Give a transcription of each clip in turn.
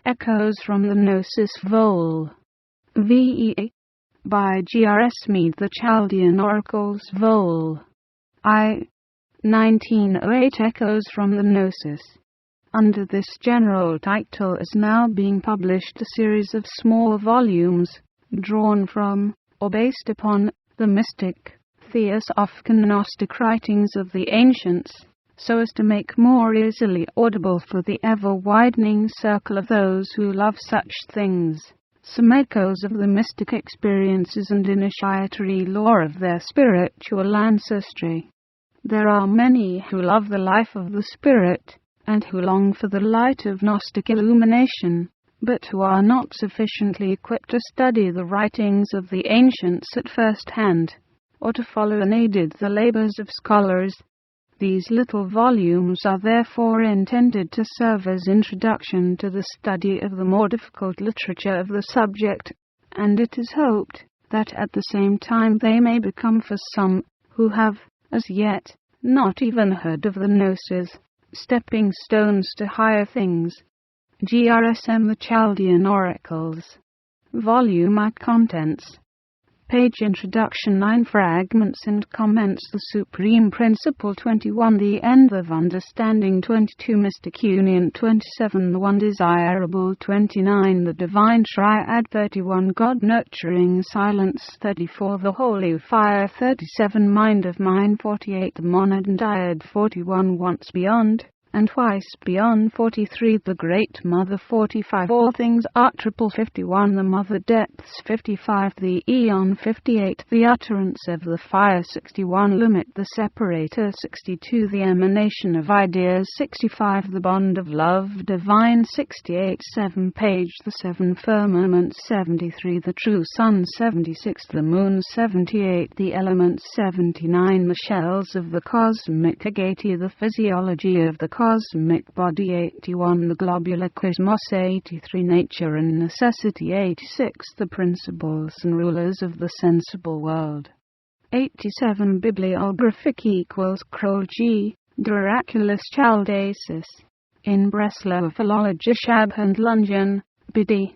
Echoes from the Gnosis Vol. VE. By G.R.S. Mead, The Chaldean Oracles Vol. I. 1908. Echoes from the Gnosis. Under this general title is now being published a series of small volumes, drawn from, or based upon, the mystic, theosophic and Gnostic writings of the ancients, so as to make more easily audible for the ever-widening circle of those who love such things, some echoes of the mystic experiences and initiatory lore of their spiritual ancestry. There are many who love the life of the Spirit, and who long for the light of Gnostic illumination, but who are not sufficiently equipped to study the writings of the ancients at first hand, or to follow unaided the labors of scholars. These little volumes are therefore intended to serve as introduction to the study of the more difficult literature of the subject, and it is hoped that at the same time they may become for some, who have, as yet, not even heard of the Gnosis, stepping stones to higher things. GRSM The Chaldean Oracles. Volume I. Contents. Page Introduction 9 Fragments and Comments The Supreme Principle 21 The End of Understanding 22 Mystic Union 27 The One Desirable 29 The Divine Triad 31 God Nurturing Silence 34 The Holy Fire 37 Mind of Mind 48 The Monad and Dyad 41 Once Beyond and Twice Beyond 43 The Great Mother 45 All Things Are Triple 51 The Mother Depths 55 The Eon 58 The Utterance of the Fire 61 Limit the Separator 62 The Emanation of Ideas 65 The Bond of Love Divine 68 7 Page The Seven Firmaments 73 The True Sun 76 The Moon 78 The Elements 79 The Shells of the Cosmic Agati The Physiology of the Cosmic Body 81 The Globular Cosmos 83 Nature and Necessity 86 The Principles and Rulers of the Sensible World 87 Bibliographic equals Kroll G. Draculus Chaldaeus in Breslau Philology Shabhand Lungeon Bidi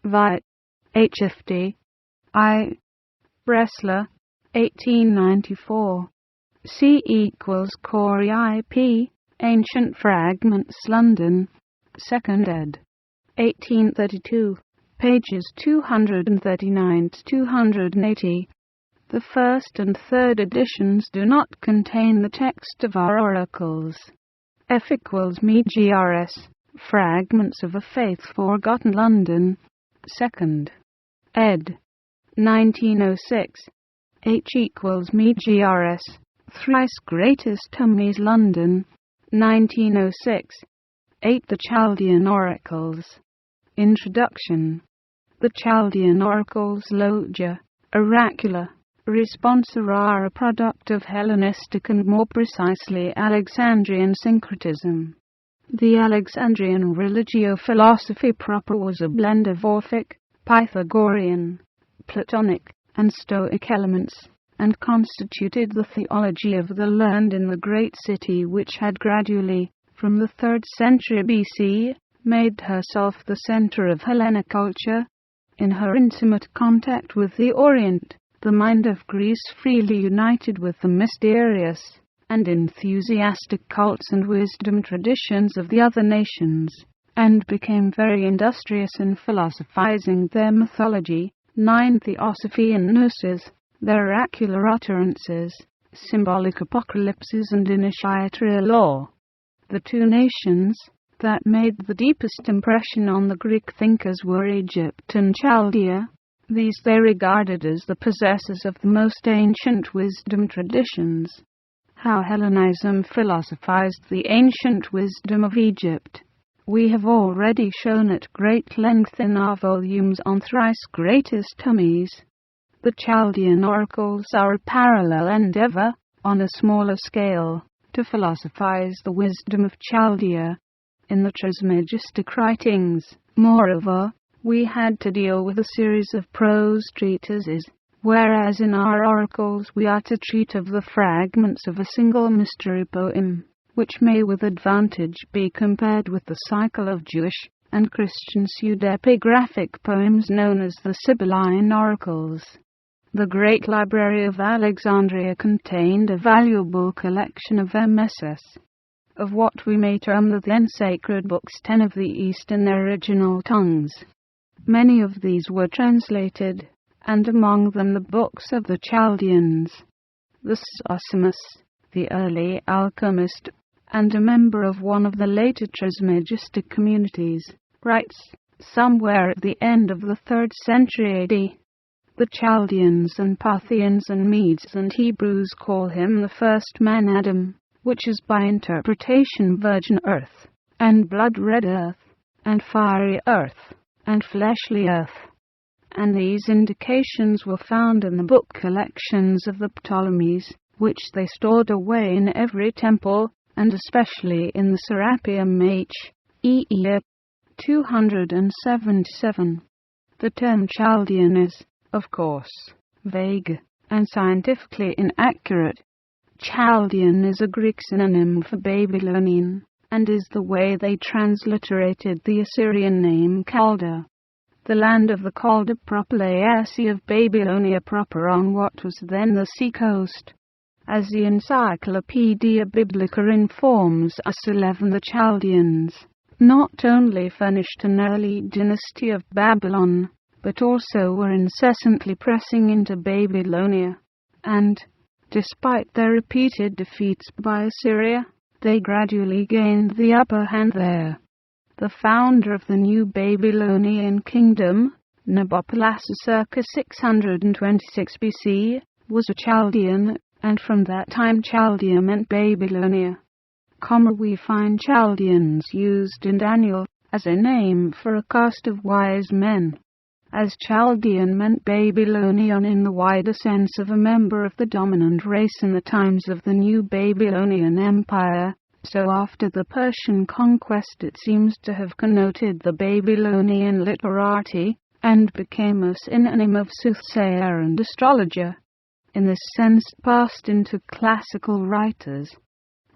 Vit HFD I. Breslau 1894 C equals Corey IP Ancient Fragments London 2nd ed. 1832 pages 239 to 280. The first and third editions do not contain the text of our oracles. F equals me GRS Fragments of a Faith Forgotten London 2nd ed. 1906 H equals me GRS Thrice Greatest Tummies London 1906 8 The Chaldean Oracles. Introduction. The Chaldean Oracles Logia, Oracula, Responsa are a product of Hellenistic and more precisely Alexandrian syncretism. The Alexandrian religio-philosophy proper was a blend of Orphic, Pythagorean, Platonic, and Stoic elements, and constituted the theology of the learned in the great city which had gradually, from the 3rd century BC, made herself the center of Hellenic culture. In her intimate contact with the Orient, the mind of Greece freely united with the mysterious and enthusiastic cults and wisdom traditions of the other nations, and became very industrious in philosophizing their mythology, 9 Theosophy and Gnosis, their oracular utterances, symbolic apocalypses and initiatory law. The two nations that made the deepest impression on the Greek thinkers were Egypt and Chaldea. These they regarded as the possessors of the most ancient wisdom traditions. How Hellenism philosophized the ancient wisdom of Egypt we have already shown at great length in our volumes on Thrice Greatest Tummies. The Chaldean Oracles are a parallel endeavor, on a smaller scale, to philosophize the wisdom of Chaldea. In the Trismegistic writings, moreover, we had to deal with a series of prose treatises, whereas in our oracles we are to treat of the fragments of a single mystery poem, which may with advantage be compared with the cycle of Jewish and Christian pseudepigraphic poems known as the Sibylline Oracles. The Great Library of Alexandria contained a valuable collection of MSS, of what we may term the then sacred books 10 of the East in their original tongues. Many of these were translated, and among them the books of the Chaldeans. The Zosimus, the early alchemist, and a member of one of the later Trismegistic communities, writes, somewhere at the end of the 3rd century AD, the Chaldeans and Parthians and Medes and Hebrews call him the first man Adam, which is by interpretation virgin earth, and blood-red earth, and fiery earth, and fleshly earth. And these indications were found in the book collections of the Ptolemies, which they stored away in every temple, and especially in the Serapeum H.E. 277. The term Chaldean is, of course, vague, and scientifically inaccurate. Chaldean is a Greek synonym for Babylonian, and is the way they transliterated the Assyrian name Chaldea. The land of the Chaldea proper lay Sea of Babylonia proper on what was then the sea coast. As the Encyclopaedia Biblica informs us, 11 the Chaldeans not only furnished an early dynasty of Babylon, but also were incessantly pressing into Babylonia, and, despite their repeated defeats by Assyria, they gradually gained the upper hand there. The founder of the new Babylonian kingdom, Nabopolassar circa 626 BC, was a Chaldean, and from that time Chaldea meant Babylonia. We find Chaldeans used in Daniel as a name for a caste of wise men. As Chaldean meant Babylonian in the wider sense of a member of the dominant race in the times of the new Babylonian Empire, so after the Persian conquest it seems to have connoted the Babylonian literati, and became a synonym of soothsayer and astrologer. In this sense passed into classical writers.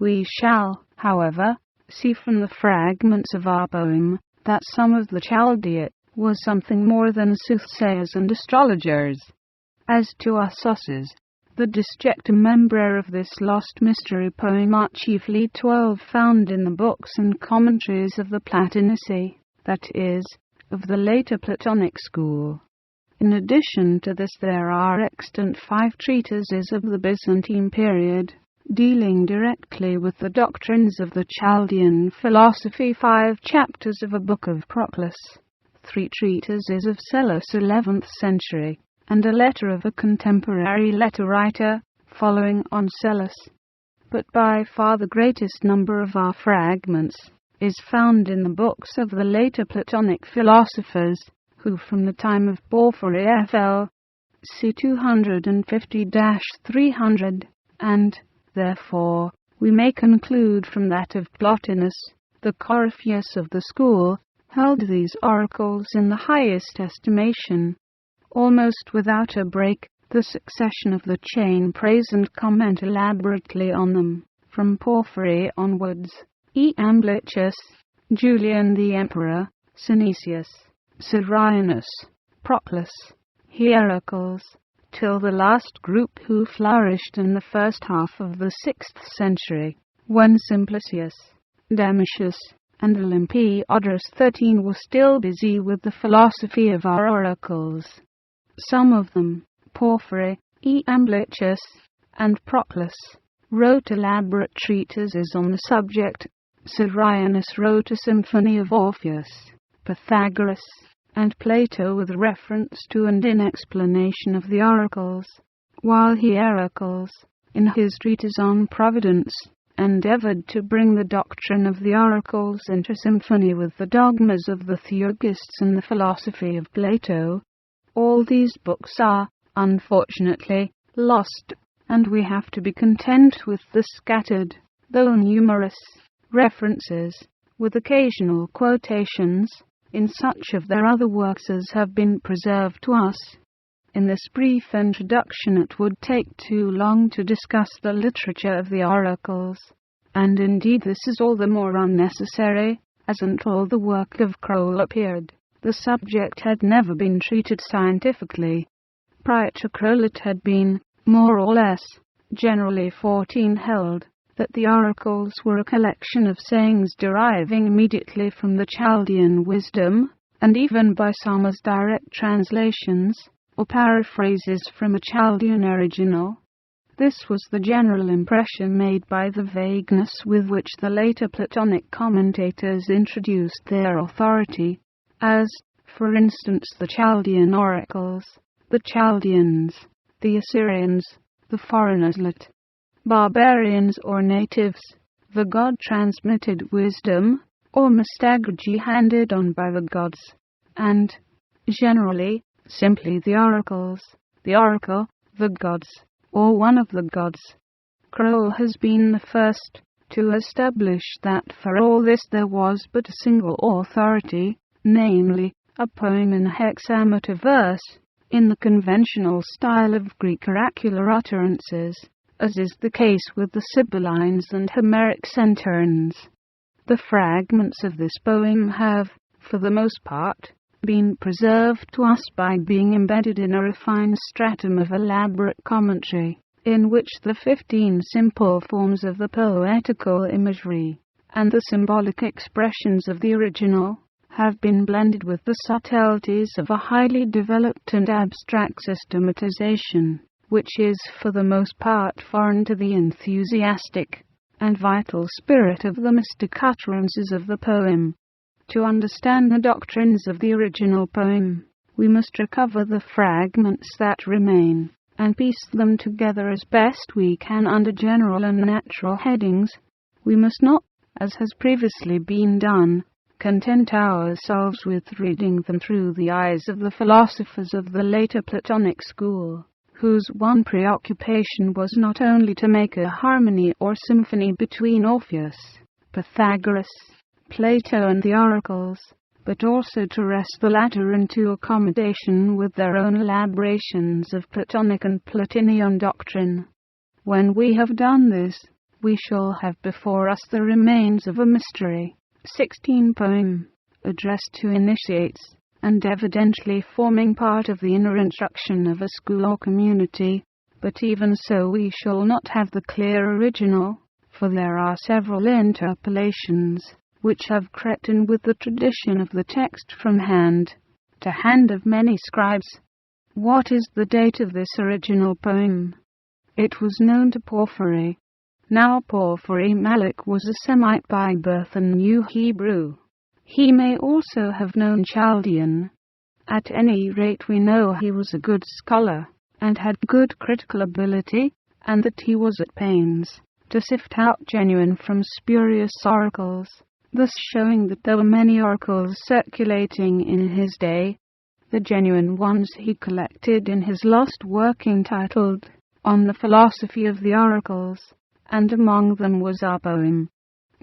We shall, however, see from the fragments of our poem that some of the Chaldeate was something more than soothsayers and astrologers. As to our sources, the disjecta membra of this lost mystery poem are chiefly 12 found in the books and commentaries of the Platonici, that is, of the later Platonic school. In addition to this there are extant 5 treatises of the Byzantine period, dealing directly with the doctrines of the Chaldean philosophy, 5 chapters of a book of Proclus, 3 treatises of Celos 11th century, and a letter of a contemporary letter writer, following on Celos. But by far the greatest number of our fragments is found in the books of the later Platonic philosophers, who from the time of Porphyry fl. c. 250-300, and, therefore, we may conclude from that of Plotinus, the Coryphaeus of the school, held these oracles in the highest estimation. Almost without a break, the succession of the chain praise and comment elaborately on them, from Porphyry onwards, Iamblichus, Julian the Emperor, Synesius, Cyrenius, Proclus, Hierocles, till the last group who flourished in the first half of the 6th century, when Simplicius, Damasius, and Olympiodorus 13 were still busy with the philosophy of our oracles. Some of them, Porphyry, Iamblichus, and Proclus, wrote elaborate treatises on the subject. Cyrenius wrote a symphony of Orpheus, Pythagoras, and Plato with reference to and in explanation of the oracles, while Hierocles, in his treatise on Providence, endeavored to bring the doctrine of the oracles into symphony with the dogmas of the Theurgists and the philosophy of Plato. All these books are, unfortunately, lost, and we have to be content with the scattered, though numerous, references, with occasional quotations, in such of their other works as have been preserved to us. In this brief introduction it would take too long to discuss the literature of the oracles, and indeed this is all the more unnecessary, as until the work of Crowell appeared, the subject had never been treated scientifically. Prior to Crowell it had been, more or less, generally held that the oracles were a collection of sayings deriving immediately from the Chaldean wisdom, and even by some as direct translations, or paraphrases from a Chaldean original. This was the general impression made by the vagueness with which the later Platonic commentators introduced their authority, as, for instance, the Chaldean oracles, the Chaldeans, the Assyrians, the foreigners, barbarians or natives, the God-transmitted wisdom, or mystagogy handed on by the gods, and, generally, simply the oracles, the oracle, the gods, or one of the gods. Crowell has been the first to establish that for all this there was but a single authority, namely, a poem in hexameter verse, in the conventional style of Greek oracular utterances, as is the case with the Sibyllines and Homeric centurns. The fragments of this poem have, for the most part, been preserved to us by being embedded in a refined stratum of elaborate commentary, in which the 15 simple forms of the poetical imagery, and the symbolic expressions of the original, have been blended with the subtleties of a highly developed and abstract systematization, which is for the most part foreign to the enthusiastic and vital spirit of the mystic utterances of the poem. To understand the doctrines of the original poem, we must recover the fragments that remain, and piece them together as best we can under general and natural headings. We must not, as has previously been done, content ourselves with reading them through the eyes of the philosophers of the later Platonic school, whose one preoccupation was not only to make a harmony or symphony between Orpheus, Pythagoras, Plato and the oracles, but also to wrest the latter into accommodation with their own elaborations of Platonic and Platinian doctrine. When we have done this, we shall have before us the remains of a mystery, 16 poem, addressed to initiates, and evidently forming part of the inner instruction of a school or community, but even so we shall not have the clear original, for there are several interpolations, which have crept in with the tradition of the text from hand to hand of many scribes. What is the date of this original poem? It was known to Porphyry. Now Porphyry Malik was a Semite by birth and knew Hebrew. He may also have known Chaldean. At any rate we know he was a good scholar, and had good critical ability, and that he was at pains to sift out genuine from spurious oracles, thus showing that there were many oracles circulating in his day. The genuine ones he collected in his lost work entitled On the Philosophy of the Oracles, and among them was our poem.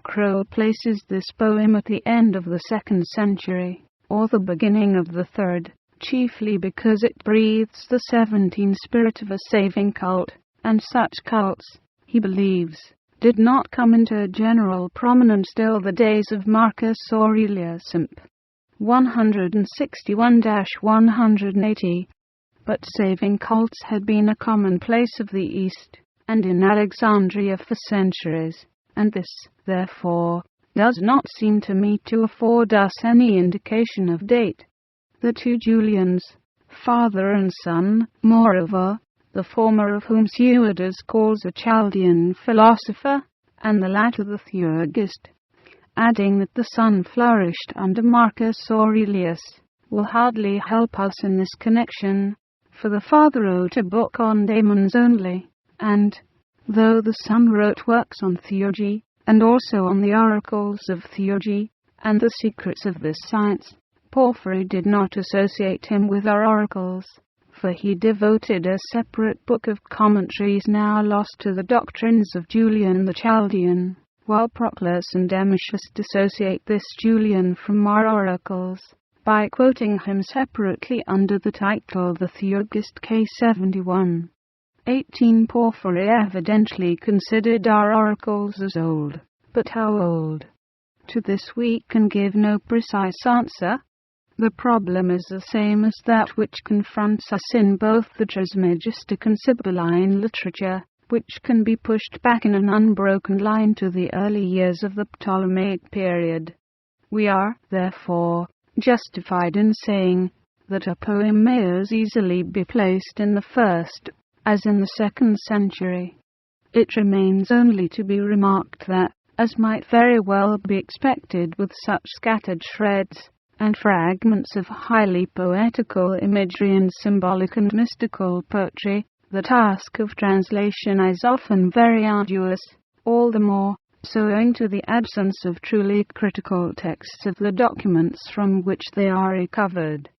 Crowell places this poem at the end of the 2nd century, or the beginning of the 3rd, chiefly because it breathes the 17 spirit of a saving cult, and such cults, he believes, did not come into general prominence till the days of Marcus Aurelius Imp. 161-180, but saving cults had been a commonplace of the East, and in Alexandria for centuries, and this, therefore, does not seem to me to afford us any indication of date. The 2 Julians, father and son, moreover, the former of whom Suidas calls a Chaldean philosopher, and the latter the Theurgist, adding that the son flourished under Marcus Aurelius, will hardly help us in this connection, for the father wrote a book on daemons only, and, though the son wrote works on theurgy, and also on the oracles of theurgy, and the secrets of this science, Porphyry did not associate him with our oracles, for he devoted a separate book of commentaries now lost to the doctrines of Julian the Chaldean, while Proclus and Dematius dissociate this Julian from our oracles, by quoting him separately under the title The Theurgist K71. 18 Porphyry evidently considered our oracles as old, but how old? To this we can give no precise answer. The problem is the same as that which confronts us in both the Trismegistic and Sibylline literature, which can be pushed back in an unbroken line to the early years of the Ptolemaic period. We are, therefore, justified in saying that a poem may as easily be placed in the 1st as in the 2nd century. It remains only to be remarked that, as might very well be expected with such scattered shreds and fragments of highly poetical imagery and symbolic and mystical poetry, the task of translation is often very arduous, all the more so owing to the absence of truly critical texts of the documents from which they are recovered.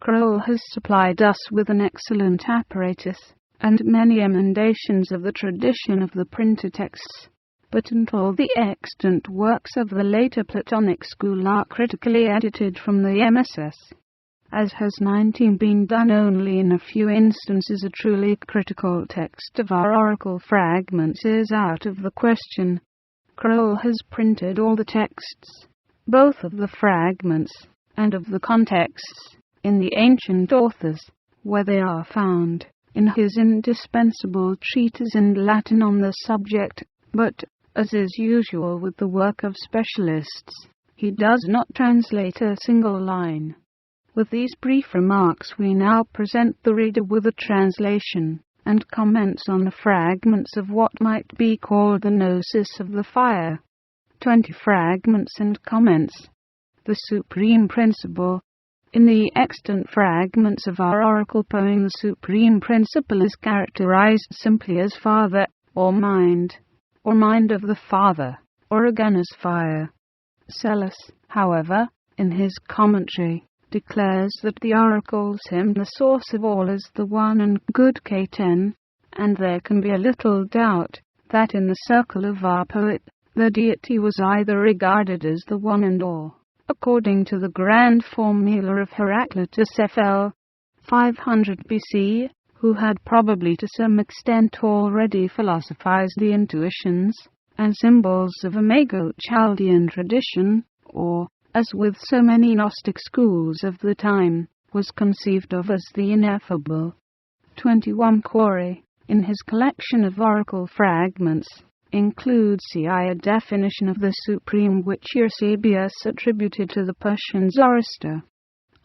Crowell has supplied us with an excellent apparatus, and many emendations of the tradition of the printed texts, but until the extant works of the later Platonic school are critically edited from the MSS, as has 19 been done only in a few instances, a truly critical text of our oracle fragments is out of the question. Crowell has printed all the texts, both of the fragments and of the contexts, in the ancient authors, where they are found, in his indispensable treatise in Latin on the subject, but, as is usual with the work of specialists, he does not translate a single line. With these brief remarks we now present the reader with a translation, and comments on the fragments of what might be called the Gnosis of the Fire. 20 fragments and comments. The supreme principle. In the extant fragments of our oracle poem, the supreme principle is characterized simply as Father, or mind of the Father, or again as fire. Psellus, however, in his commentary, declares that the oracle's hymn, the source of all, is the one and good K10, and there can be a little doubt that in the circle of our poet, the deity was either regarded as the one and all, according to the grand formula of Heraclitus FL 500 BC, who had probably to some extent already philosophized the intuitions and symbols of a Mago-Chaldean tradition, or, as with so many Gnostic schools of the time, was conceived of as the ineffable. 21 Quarry, in his collection of oracle fragments, includes a definition of the supreme which Eusebius attributed to the Persian Zoroaster.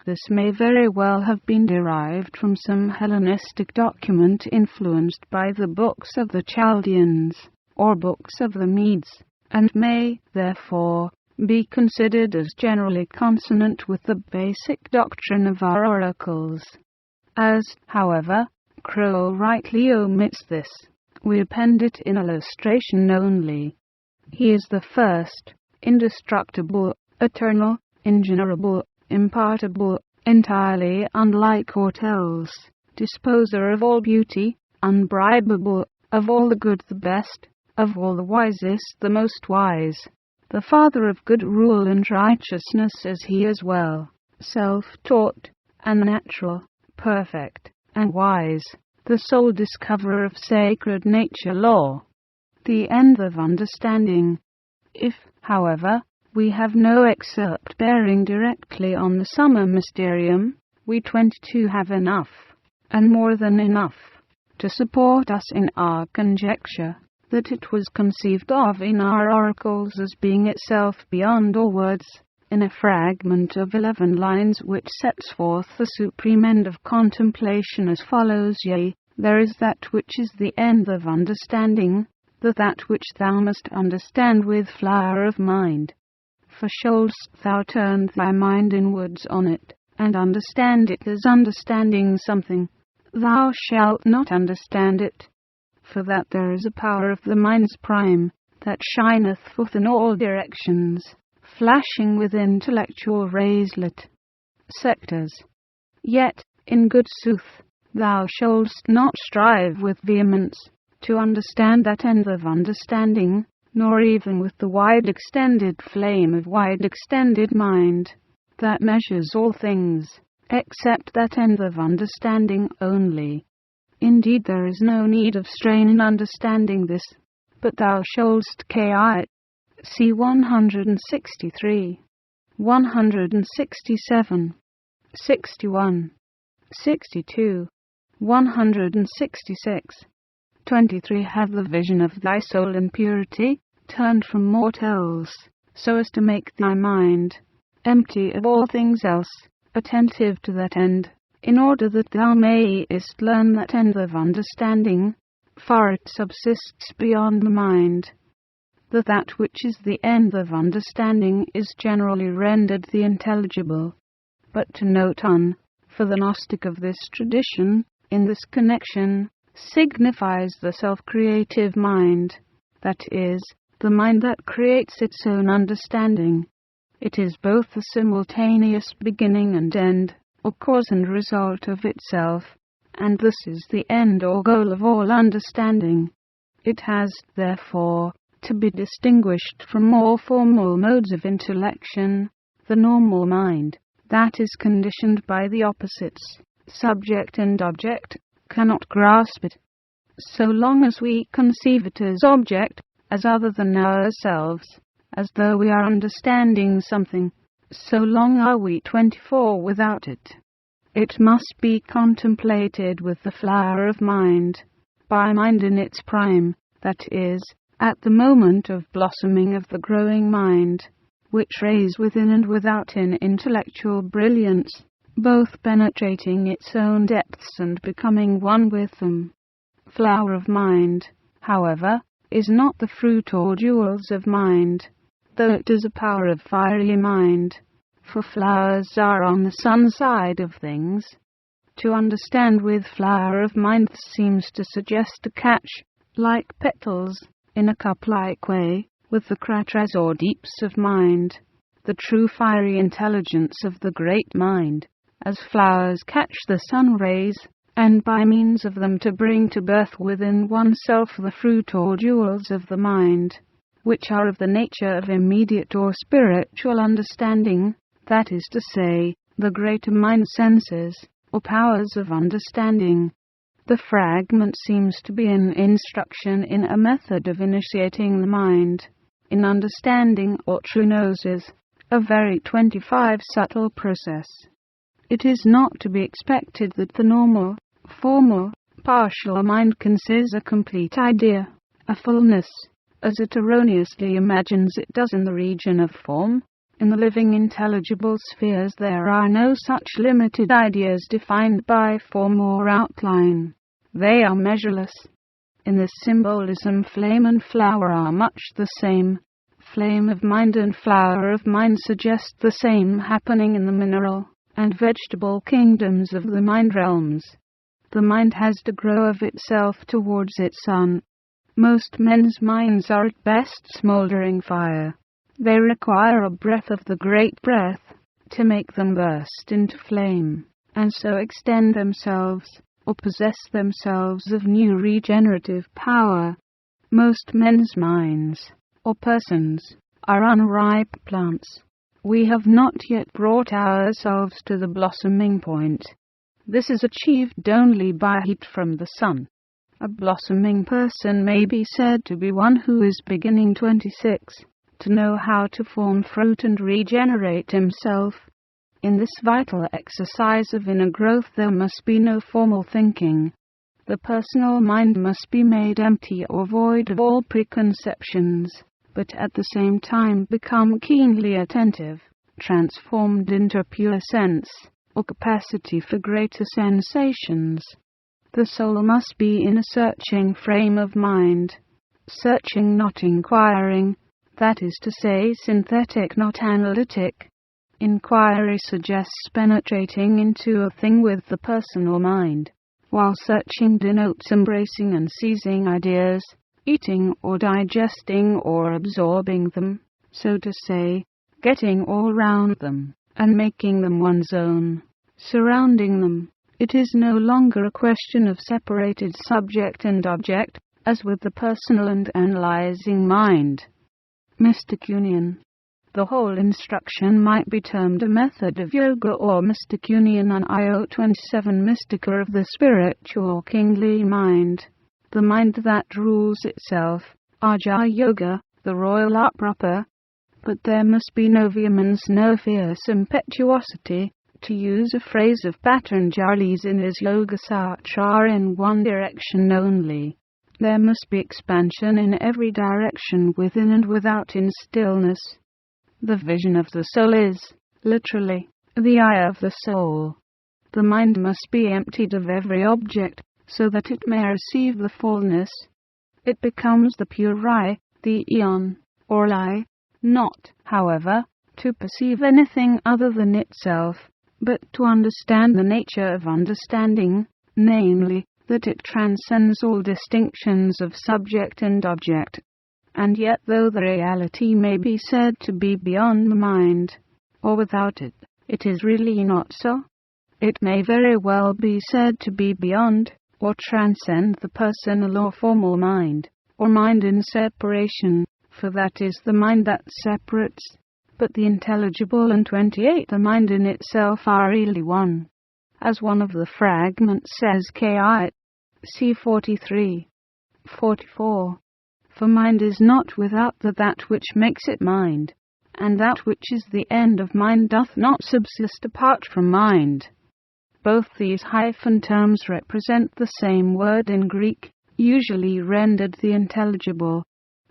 This may very well have been derived from some Hellenistic document influenced by the books of the Chaldeans, or books of the Medes, and may, therefore, be considered as generally consonant with the basic doctrine of our oracles. As, however, Crowell rightly omits this, we append it in illustration only. He is the first, indestructible, eternal, ingenerable, impartible, entirely unlike aught else, disposer of all beauty, unbribable, of all the good the best, of all the wisest the most wise, the father of good rule and righteousness as he is well, self-taught, and natural, perfect, and wise, the sole discoverer of sacred nature law, the end of understanding. If, however, we have no excerpt bearing directly on the summer mysterium, we 22 have enough, and more than enough, to support us in our conjecture that it was conceived of in our oracles as being itself beyond all words, in a fragment of 11 lines which sets forth the supreme end of contemplation as follows: Yea, there is that which is the end of understanding, that which thou must understand with flower of mind. For shouldst thou turn thy mind inwards on it, and understand it as understanding something, thou shalt not understand it. For that there is a power of the mind's prime, that shineth forth in all directions, flashing with intellectual rayslet sectors. Yet, in good sooth, thou shouldst not strive with vehemence to understand that end of understanding, nor even with the wide-extended flame of wide-extended mind, that measures all things, except that end of understanding only. Indeed, there is no need of strain in understanding this, but thou shouldst See 163, 167, 61, 62, 166. 23. Have the vision of thy soul in purity, turned from mortals, so as to make thy mind empty of all things else, attentive to that end, in order that thou mayest learn that end of understanding, for it subsists beyond the mind. That which is the end of understanding is generally rendered the intelligible. But to note on, for the Gnostic of this tradition, in this connection, signifies the self-creative mind, that is, the mind that creates its own understanding. It is both the simultaneous beginning and end, or cause and result of itself, and this is the end or goal of all understanding. It has, therefore, to be distinguished from more formal modes of intellection. The normal mind, that is conditioned by the opposites, subject and object, cannot grasp it. So long as we conceive it as object, as other than ourselves, as though we are understanding something, so long are we 24 without it. It must be contemplated with the flower of mind, by mind in its prime, that is, at the moment of blossoming of the growing mind, which rays within and without in intellectual brilliance, both penetrating its own depths and becoming one with them. Flower of mind, however, is not the fruit or jewels of mind, though it is a power of fiery mind, for flowers are on the sun side of things. To understand with flower of mind seems to suggest to catch, like petals, in a cup-like way, with the kratras or deeps of mind, the true fiery intelligence of the great mind, as flowers catch the sun rays, and by means of them to bring to birth within oneself the fruit or jewels of the mind, which are of the nature of immediate or spiritual understanding, that is to say, the greater mind senses, or powers of understanding. The fragment seems to be an instruction in a method of initiating the mind, in understanding or true Gnosis, a very 25 subtle process. It is not to be expected that the normal, formal, partial mind considers a complete idea, a fullness, as it erroneously imagines it does in the region of form. In the living intelligible spheres there are no such limited ideas defined by form or outline. They are measureless. In this symbolism flame and flower are much the same. Flame of mind and flower of mind suggest the same happening in the mineral and vegetable kingdoms of the mind realms. The mind has to grow of itself towards its sun. Most men's minds are at best smouldering fire. They require a breath of the great breath to make them burst into flame, and so extend themselves, or possess themselves of new regenerative power. Most men's minds, or persons, are unripe plants. We have not yet brought ourselves to the blossoming point. This is achieved only by heat from the sun. A blossoming person may be said to be one who is beginning 26. To know how to form fruit and regenerate himself. In this vital exercise of inner growth there must be no formal thinking. The personal mind must be made empty or void of all preconceptions, but at the same time become keenly attentive, transformed into pure sense, or capacity for greater sensations. The soul must be in a searching frame of mind, searching not inquiring, that is to say, synthetic, not analytic. Inquiry suggests penetrating into a thing with the personal mind, while searching denotes embracing and seizing ideas, eating or digesting or absorbing them, so to say, getting all round them, and making them one's own, surrounding them. It is no longer a question of separated subject and object, as with the personal and analyzing mind. Mystic union. The whole instruction might be termed a method of yoga or mystic union on IO27 Mystica of the spiritual kingly mind, the mind that rules itself, Aja Yoga, the royal art proper. But there must be no vehemence, no fierce impetuosity, to use a phrase of Patanjali's in his Yoga Sutra, in one direction only. There must be expansion in every direction, within and without, in stillness. The vision of the soul is, literally, the eye of the soul. The mind must be emptied of every object, so that it may receive the fullness. It becomes the pure I, the Aeon, or I, not, however, to perceive anything other than itself, but to understand the nature of understanding, namely, that it transcends all distinctions of subject and object. And yet, though the reality may be said to be beyond the mind, or without it, it is really not so. It may very well be said to be beyond, or transcend the personal or formal mind, or mind in separation, for that is the mind that separates. But the intelligible and 28, the mind in itself, are really one. As one of the fragments says, K.I. c. 43, 44. For mind is not without that which makes it mind, and that which is the end of mind doth not subsist apart from mind. Both these hyphen terms represent the same word in Greek, usually rendered the intelligible.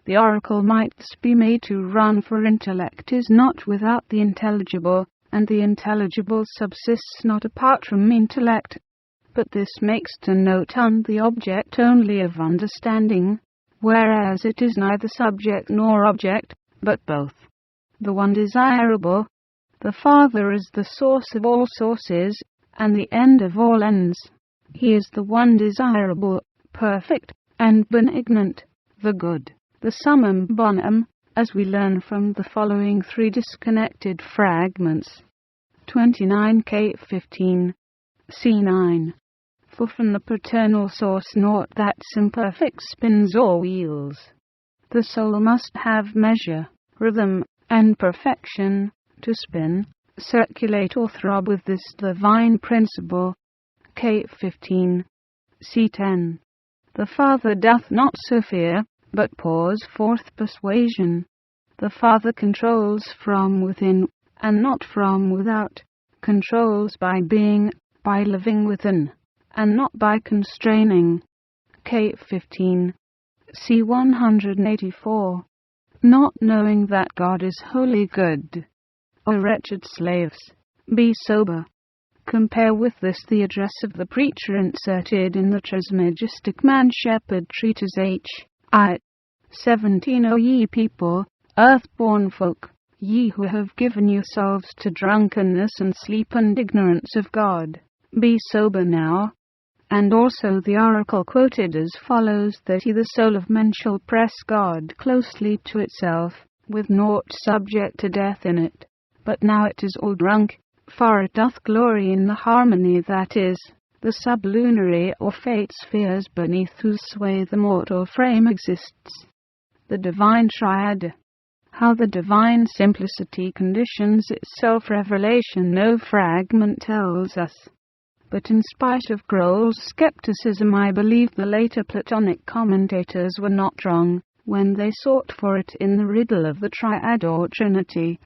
The oracle might be made to run, for intellect is not without the intelligible, and the intelligible subsists not apart from intellect. But this makes to note on the object only of understanding, whereas it is neither subject nor object, but both. The one desirable. The Father is the source of all sources, and the end of all ends. He is the one desirable, perfect, and benignant, the good, the summum bonum, as we learn from the following three disconnected fragments. 29k15, c9. For from the paternal source naught that's imperfect spins or wheels. The soul must have measure, rhythm, and perfection, to spin, circulate or throb with this divine principle. K15, c10. The Father doth not so fear, but pours forth persuasion. The Father controls from within, and not from without, controls by being, by living within, and not by constraining. K15, c184. Not knowing that God is wholly good. O wretched slaves, be sober. Compare with this the address of the preacher inserted in the Trismegistic Man-Shepherd Treatise H.I. 17. O ye people, earth-born folk, ye who have given yourselves to drunkenness and sleep and ignorance of God, be sober now. And also the oracle quoted as follows, that the soul of men shall press God closely to itself, with naught subject to death in it. But now it is all drunk, for it doth glory in the harmony that is, the sublunary or fate spheres beneath whose sway the mortal frame exists. The divine triad. How the divine simplicity conditions its self-revelation no fragment tells us. But in spite of Grohl's skepticism, I believe the later Platonic commentators were not wrong when they sought for it in the riddle of the triad or trinity.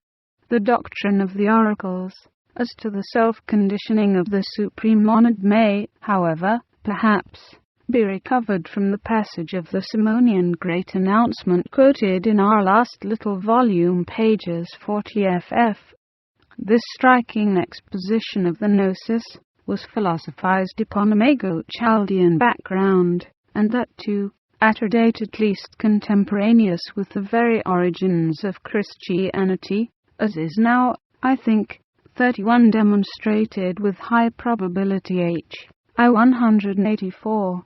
The doctrine of the oracles, as to the self-conditioning of the supreme monad may, however, perhaps, be recovered from the passage of the Simonian Great Announcement quoted in our last little volume, pages 40 ff. This striking exposition of the Gnosis was philosophized upon a Mago-Chaldean background, and that too, at a date at least contemporaneous with the very origins of Christianity, as is now, I think, 31 demonstrated with high probability H.I. 184.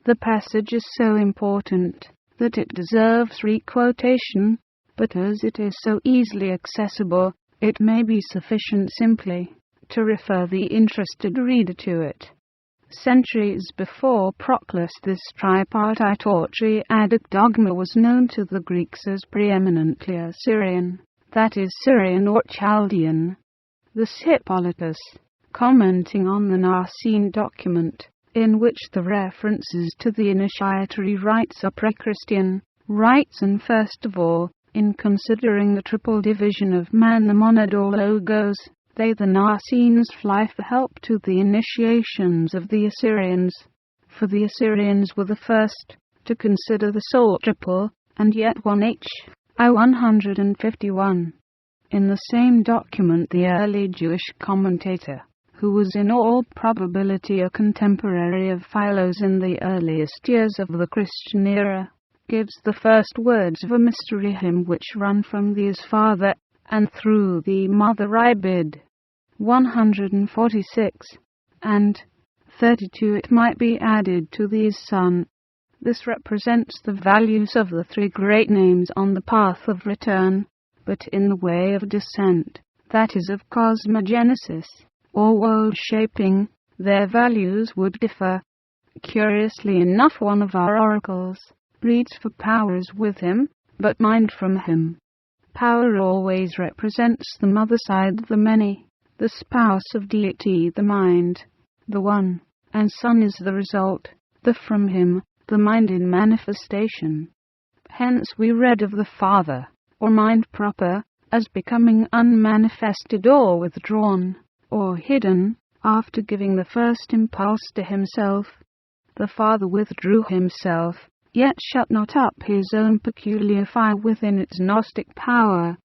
The passage is so important that it deserves requotation, but as it is so easily accessible, it may be sufficient simply to refer the interested reader to it. Centuries before Proclus, this tripartite or triadic dogma was known to the Greeks as preeminently Assyrian, that is, Syrian or Chaldean. Thus Hippolytus, commenting on the Nicene document, in which the references to the initiatory rites are pre-Christian, writes, and first of all, in considering the triple division of man, the monad or logos, they the Nascenes fly for help to the initiations of the Assyrians. For the Assyrians were the first to consider the soul triple, and yet 1H. I 151. In the same document, the early Jewish commentator, who was in all probability a contemporary of Philo's in the earliest years of the Christian era, gives the first words of a mystery hymn which run from the His Father and through the Mother Ibid. 146 and 32 it might be added to the His Son. This represents the values of the three great names on the path of return, but in the way of descent, that is of cosmogenesis, or world-shaping, their values would differ. Curiously enough, one of our oracles reads for powers with him, but mind from him. Power always represents the mother side, the many, the spouse of deity, the mind, the one, and son is the result, the from him, the mind in manifestation. Hence we read of the Father, or mind proper, as becoming unmanifested or withdrawn, or hidden, after giving the first impulse to himself. The Father withdrew himself, yet shut not up his own peculiar fire within its Gnostic power.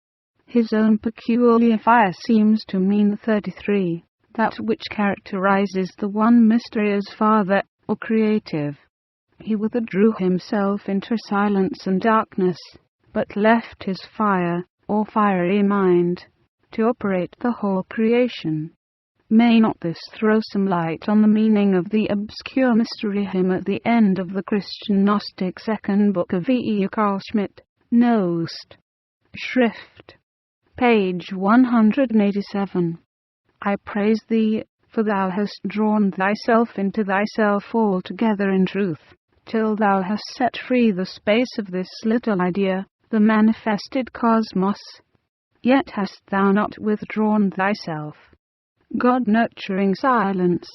His own peculiar fire seems to mean 33, that which characterizes the one mystery as Father, or creative. He withdrew himself into silence and darkness, but left his fire, or fiery mind, to operate the whole creation. May not this throw some light on the meaning of the obscure mystery hymn at the end of the Christian Gnostic second book of V. E. Carl Schmidt, Nost. Schrift. Page 187. I praise thee, for thou hast drawn thyself into thyself altogether in truth, till thou hast set free the space of this little idea, the manifested cosmos. Yet hast thou not withdrawn thyself. God nurturing silence.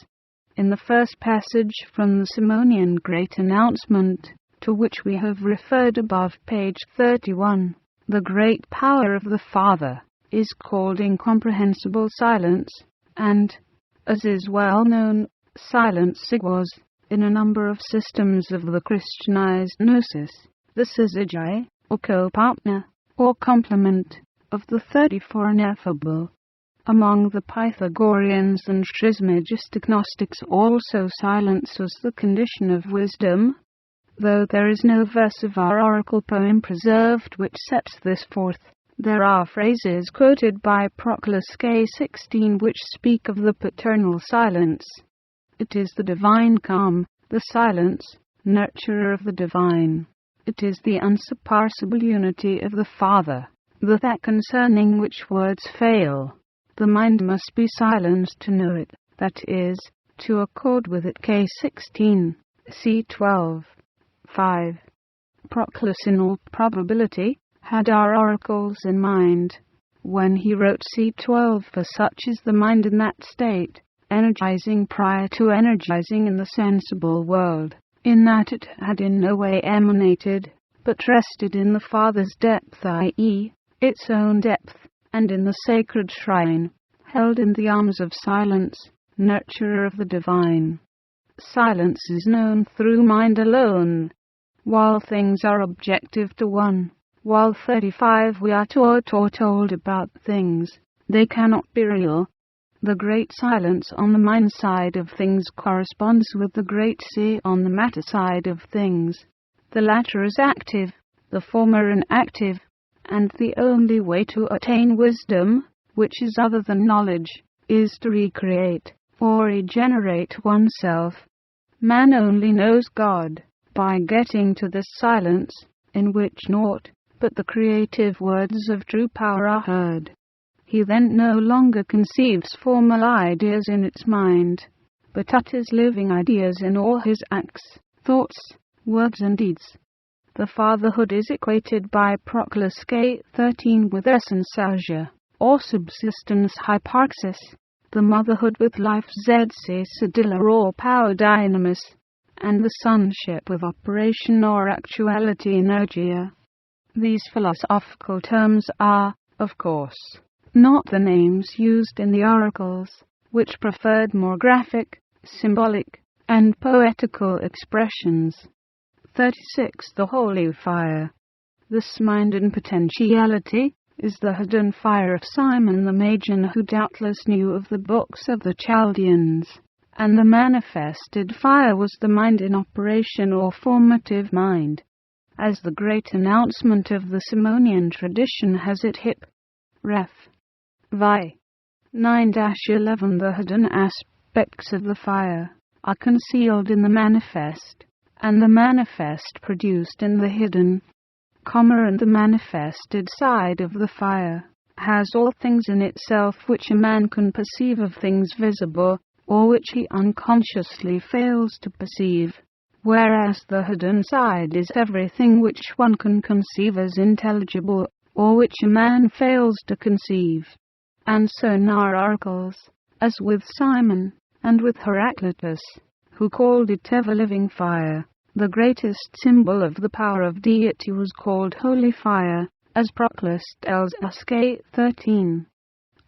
In the first passage from the Simonian Great Announcement, to which we have referred above, page 31, the great power of the Father is called incomprehensible silence, and, as is well known, silence was, in a number of systems of the Christianized Gnosis, the syzygy, or co-partner, or complement, of the 34 ineffable. Among the Pythagoreans and Trismegistic Gnostics also silence was the condition of wisdom, though there is no verse of our oracle poem preserved which sets this forth. There are phrases quoted by Proclus K16 which speak of the paternal silence. It is the divine calm, the silence, nurturer of the divine. It is the unsurpassable unity of the Father, that concerning which words fail. The mind must be silenced to know it, that is, to accord with it. K16, C12, 5. Proclus in all probability had our oracles in mind when he wrote C12, for such is the mind in that state, energizing prior to energizing in the sensible world, in that it had in no way emanated, but rested in the Father's depth, i.e., its own depth, and in the sacred shrine, held in the arms of silence, nurturer of the divine. Silence is known through mind alone, while things are objective to one. While 35 we are taught or told about things, they cannot be real. The great silence on the mind side of things corresponds with the great sea on the matter side of things. The latter is active, the former inactive, and the only way to attain wisdom, which is other than knowledge, is to recreate, or regenerate oneself. Man only knows God by getting to this silence, in which naught but the creative words of true power are heard. He then no longer conceives formal ideas in its mind, but utters living ideas in all his acts, thoughts, words and deeds. The fatherhood is equated by Proclus K13 with essence, or subsistence hyparxis, the motherhood with life, zc sedilla or power dynamis, and the sonship with operation or actuality energia. These philosophical terms are, of course, not the names used in the oracles, which preferred more graphic, symbolic, and poetical expressions. 36. The Holy Fire. This mind in potentiality is the hidden fire of Simon the Magian, who doubtless knew of the books of the Chaldeans, and the manifested fire was the mind in operation or formative mind, as the great announcement of the Simonian tradition has it. Hip. Ref. Vi. 9-11. The hidden aspects of the fire are concealed in the manifest, and the manifest produced in the hidden, and the manifested side of the fire has all things in itself which a man can perceive of things visible, or which he unconsciously fails to perceive, whereas the hidden side is everything which one can conceive as intelligible, or which a man fails to conceive. And so in our oracles, as with Simon, and with Heraclitus, who called it ever-living fire, the greatest symbol of the power of deity was called holy fire, as Proclus tells us. K. 13.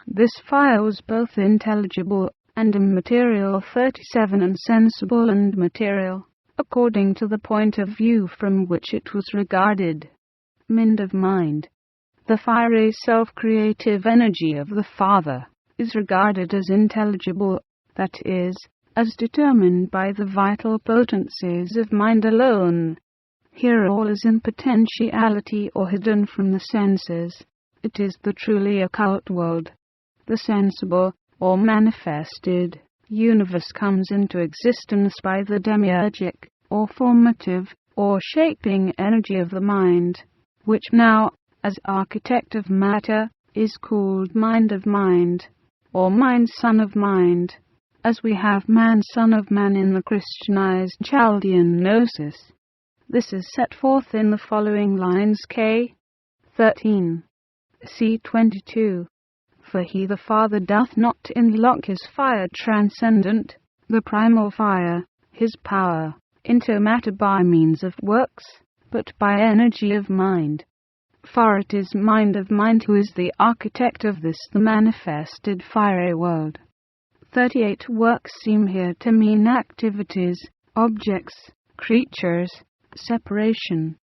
This fire was both intelligible and immaterial. 37. And sensible and material, according to the point of view from which it was regarded. Mind of mind. The fiery self-creative energy of the Father is regarded as intelligible, that is, as determined by the vital potencies of mind alone. Here all is in potentiality or hidden from the senses. It is the truly occult world. The sensible, or manifested, universe comes into existence by the demiurgic, or formative, or shaping energy of the mind, which now, as architect of matter, is called mind of mind, or mind son of mind, as we have man son of man in the Christianized Chaldean Gnosis. This is set forth in the following lines. K. 13. C. 22. For he the Father doth not inlock his fire transcendent, the primal fire, his power, into matter by means of works, but by energy of mind. For it is mind of mind who is the architect of this, the manifested fiery world. 38. Works seem here to mean activities, objects, creatures, separation.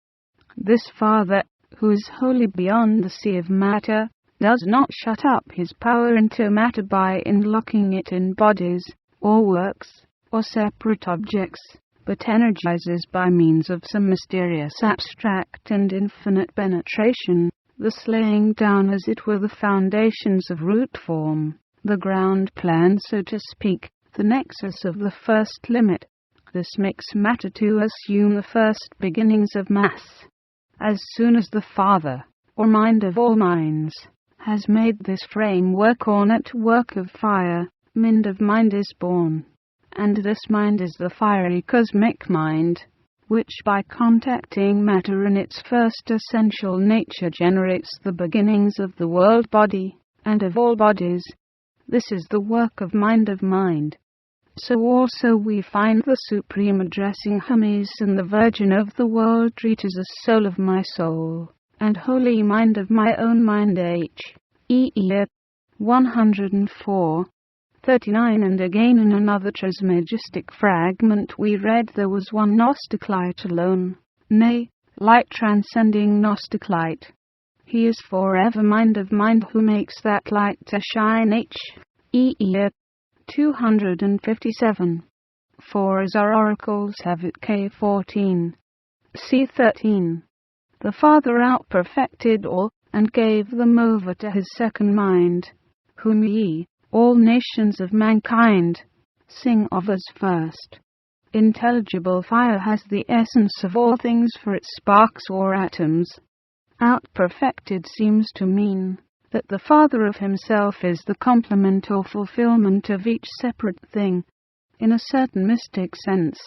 This Father, who is wholly beyond the sea of matter, does not shut up his power into matter by inlocking it in bodies, or works, or separate objects, but energizes by means of some mysterious abstract and infinite penetration, the laying down as it were the foundations of root form, the ground plan, so to speak, the nexus of the first limit. This makes matter to assume the first beginnings of mass. As soon as the Father, or mind of all minds, has made this framework or network of fire, mind of mind is born. And this mind is the fiery cosmic mind, which by contacting matter in its first essential nature generates the beginnings of the world body, and of all bodies. This is the work of mind. So also we find the Supreme addressing Hermes and the Virgin of the world treated as soul of my soul, and holy mind of my own mind. H. 104. 39. And again in another Trismegistic fragment we read, there was one Gnostic light alone, nay, light transcending Gnostic light. He is forever mind of mind who makes that light to shine. H. 257. For as our oracles have it. K. 14. C. 13. The Father out-perfected all, and gave them over to his second mind, whom ye, all nations of mankind, sing of as first. Intelligible fire has the essence of all things for its sparks or atoms. Out-perfected seems to mean that the Father of himself is the complement or fulfillment of each separate thing. In a certain mystic sense,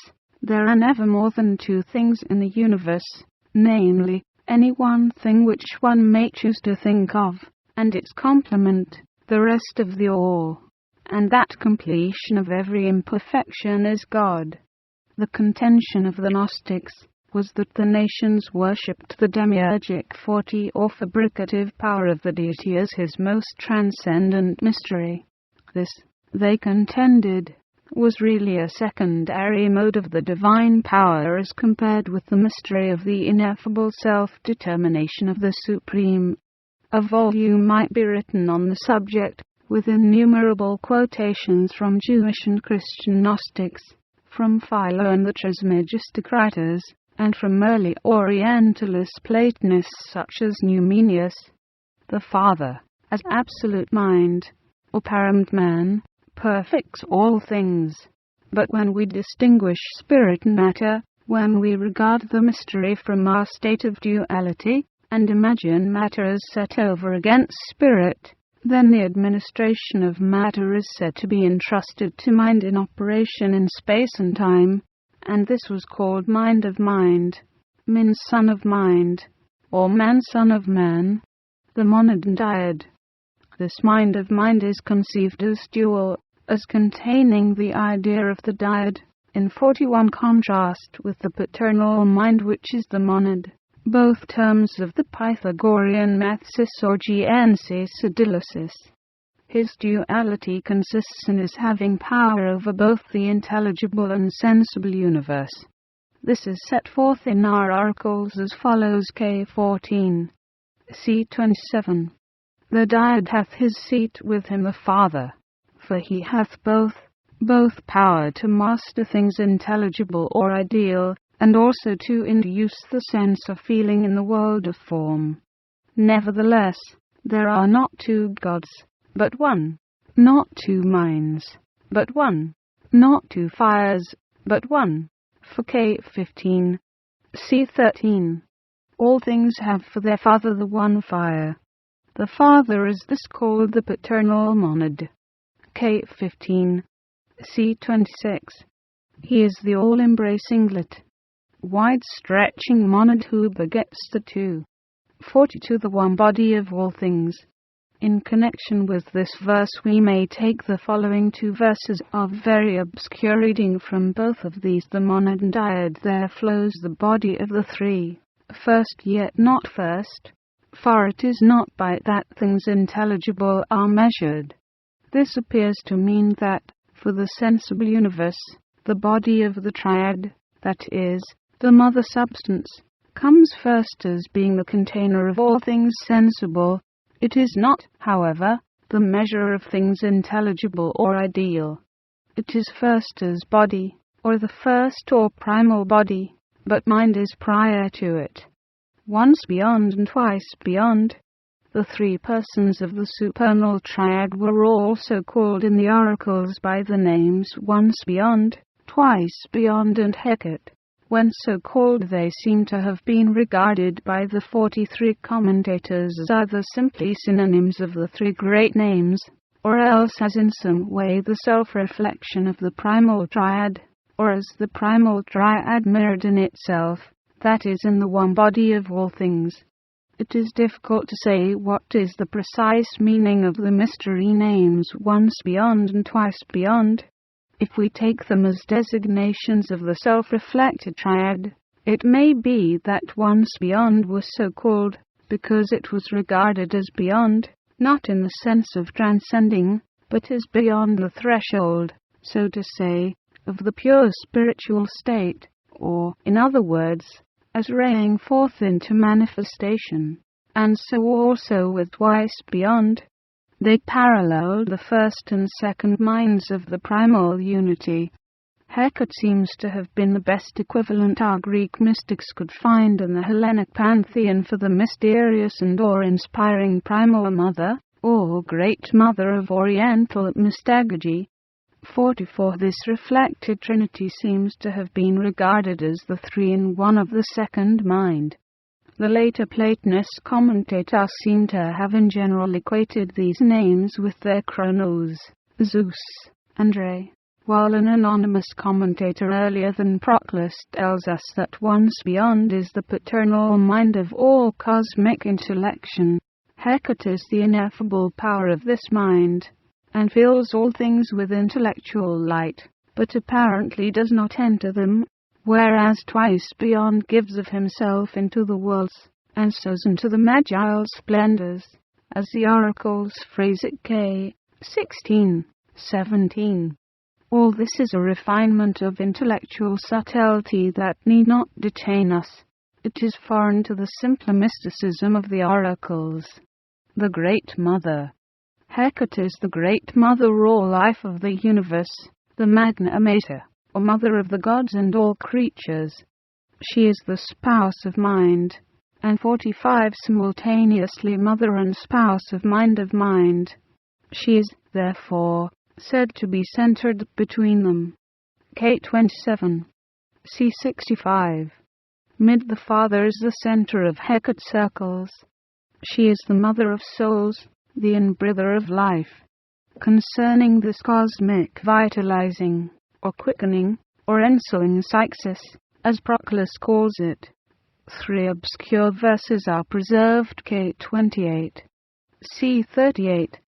there are never more than two things in the universe, namely, any one thing which one may choose to think of, and its complement, the rest of the all, and that completion of every imperfection is God. The contention of the Gnostics was that the nations worshipped the demiurgic forte or fabricative power of the deity as his most transcendent mystery. This, they contended, was really a secondary mode of the divine power as compared with the mystery of the ineffable self-determination of the Supreme. A volume might be written on the subject, with innumerable quotations from Jewish and Christian Gnostics, from Philo and the Trismegisticrators, and from early Orientalist Platonists such as Numenius. The Father, as absolute mind, or Paramman, perfects all things. But when we distinguish spirit and matter, when we regard the mystery from our state of duality, and imagine matter as set over against spirit, then the administration of matter is said to be entrusted to mind in operation in space and time, and this was called mind of mind, min son of mind, or man son of man, the monad and dyad. This mind of mind is conceived as dual, as containing the idea of the dyad, in 41 contrast with the paternal mind which is the monad, both terms of the Pythagorean mathsis or genesis idyllisis. His duality consists in his having power over both the intelligible and sensible universe. This is set forth in our articles as follows: K14, C27. The dyad hath his seat with him the Father, for he hath both power to master things intelligible or ideal, and also to induce the sense of feeling in the world of form. Nevertheless, there are not two gods, but one; not two minds, but one; not two fires, but one. For K15, C13. All things have for their father the one fire. The Father is this called the paternal monad. K15, C26. He is the all-embracing lit, wide-stretching monad who begets the two. 42. The one body of all things. In connection with this verse we may take the following two verses of very obscure reading from both of these. The monad and dyad, there flows the body of the three, first yet not first, for it is not by that things intelligible are measured. This appears to mean that, for the sensible universe, the body of the triad, that is, the mother substance, comes first as being the container of all things sensible. It is not, however, the measure of things intelligible or ideal. It is first as body, or the first or primal body, but mind is prior to it. Once beyond and twice beyond. The three persons of the supernal triad were also called in the oracles by the names once beyond, twice beyond, and Hecate. When so called, they seem to have been regarded by the 43 commentators as either simply synonyms of the three great names, or else as in some way the self-reflection of the primal triad, or as the primal triad mirrored in itself, that is, in the one body of all things. It is difficult to say what is the precise meaning of the mystery names once beyond and twice beyond. If we take them as designations of the self-reflected triad, it may be that once beyond was so called because it was regarded as beyond, not in the sense of transcending, but as beyond the threshold, so to say, of the pure spiritual state, or, in other words, as raying forth into manifestation. And so also with twice beyond. They paralleled the first and second minds of the primal unity. Hecate seems to have been the best equivalent our Greek mystics could find in the Hellenic pantheon for the mysterious and awe-inspiring primal mother, or great mother of Oriental mystagogy. 44. This reflected trinity seems to have been regarded as the three-in-one of the second mind. The later Platonist commentators seem to have in general equated these names with their chronos, Zeus, and Re, while an anonymous commentator earlier than Proclus tells us that once beyond is the paternal mind of all cosmic intellection. Hecate is the ineffable power of this mind, and fills all things with intellectual light, but apparently does not enter them, whereas twice beyond gives of himself into the worlds, and sows into the Magial splendors, as the oracles phrase it. K. 16:17. All this is a refinement of intellectual subtlety that need not detain us. It is foreign to the simpler mysticism of the oracles. The Great Mother. Hecate is the Great Mother or Life of the universe, the Magna Mater, or Mother of the gods and all creatures. She is the spouse of mind, and 45 simultaneously mother and spouse of mind. She is, therefore, said to be centered between them. K. 27. C. 65. Mid the Father is the center of Hecate's circles. She is the mother of souls, the inbreather of life. Concerning this cosmic vitalizing, or quickening, or ensealing Psyxis, as Proclus calls it, 3 obscure verses are preserved. K. 28. C. 38.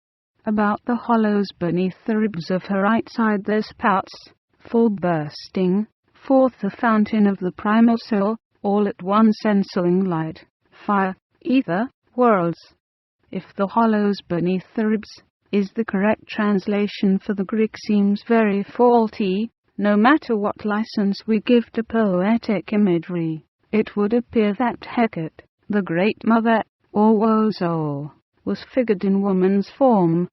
About the hollows beneath the ribs of her right side there spouts, full bursting, forth the fountain of the primal soul, all at once ensealing light, fire, ether, worlds. If the hollows beneath the ribs is the correct translation, for the Greek seems very faulty, no matter what license we give to poetic imagery, it would appear that Hecate, the Great Mother, or Wosoul, was figured in woman's form.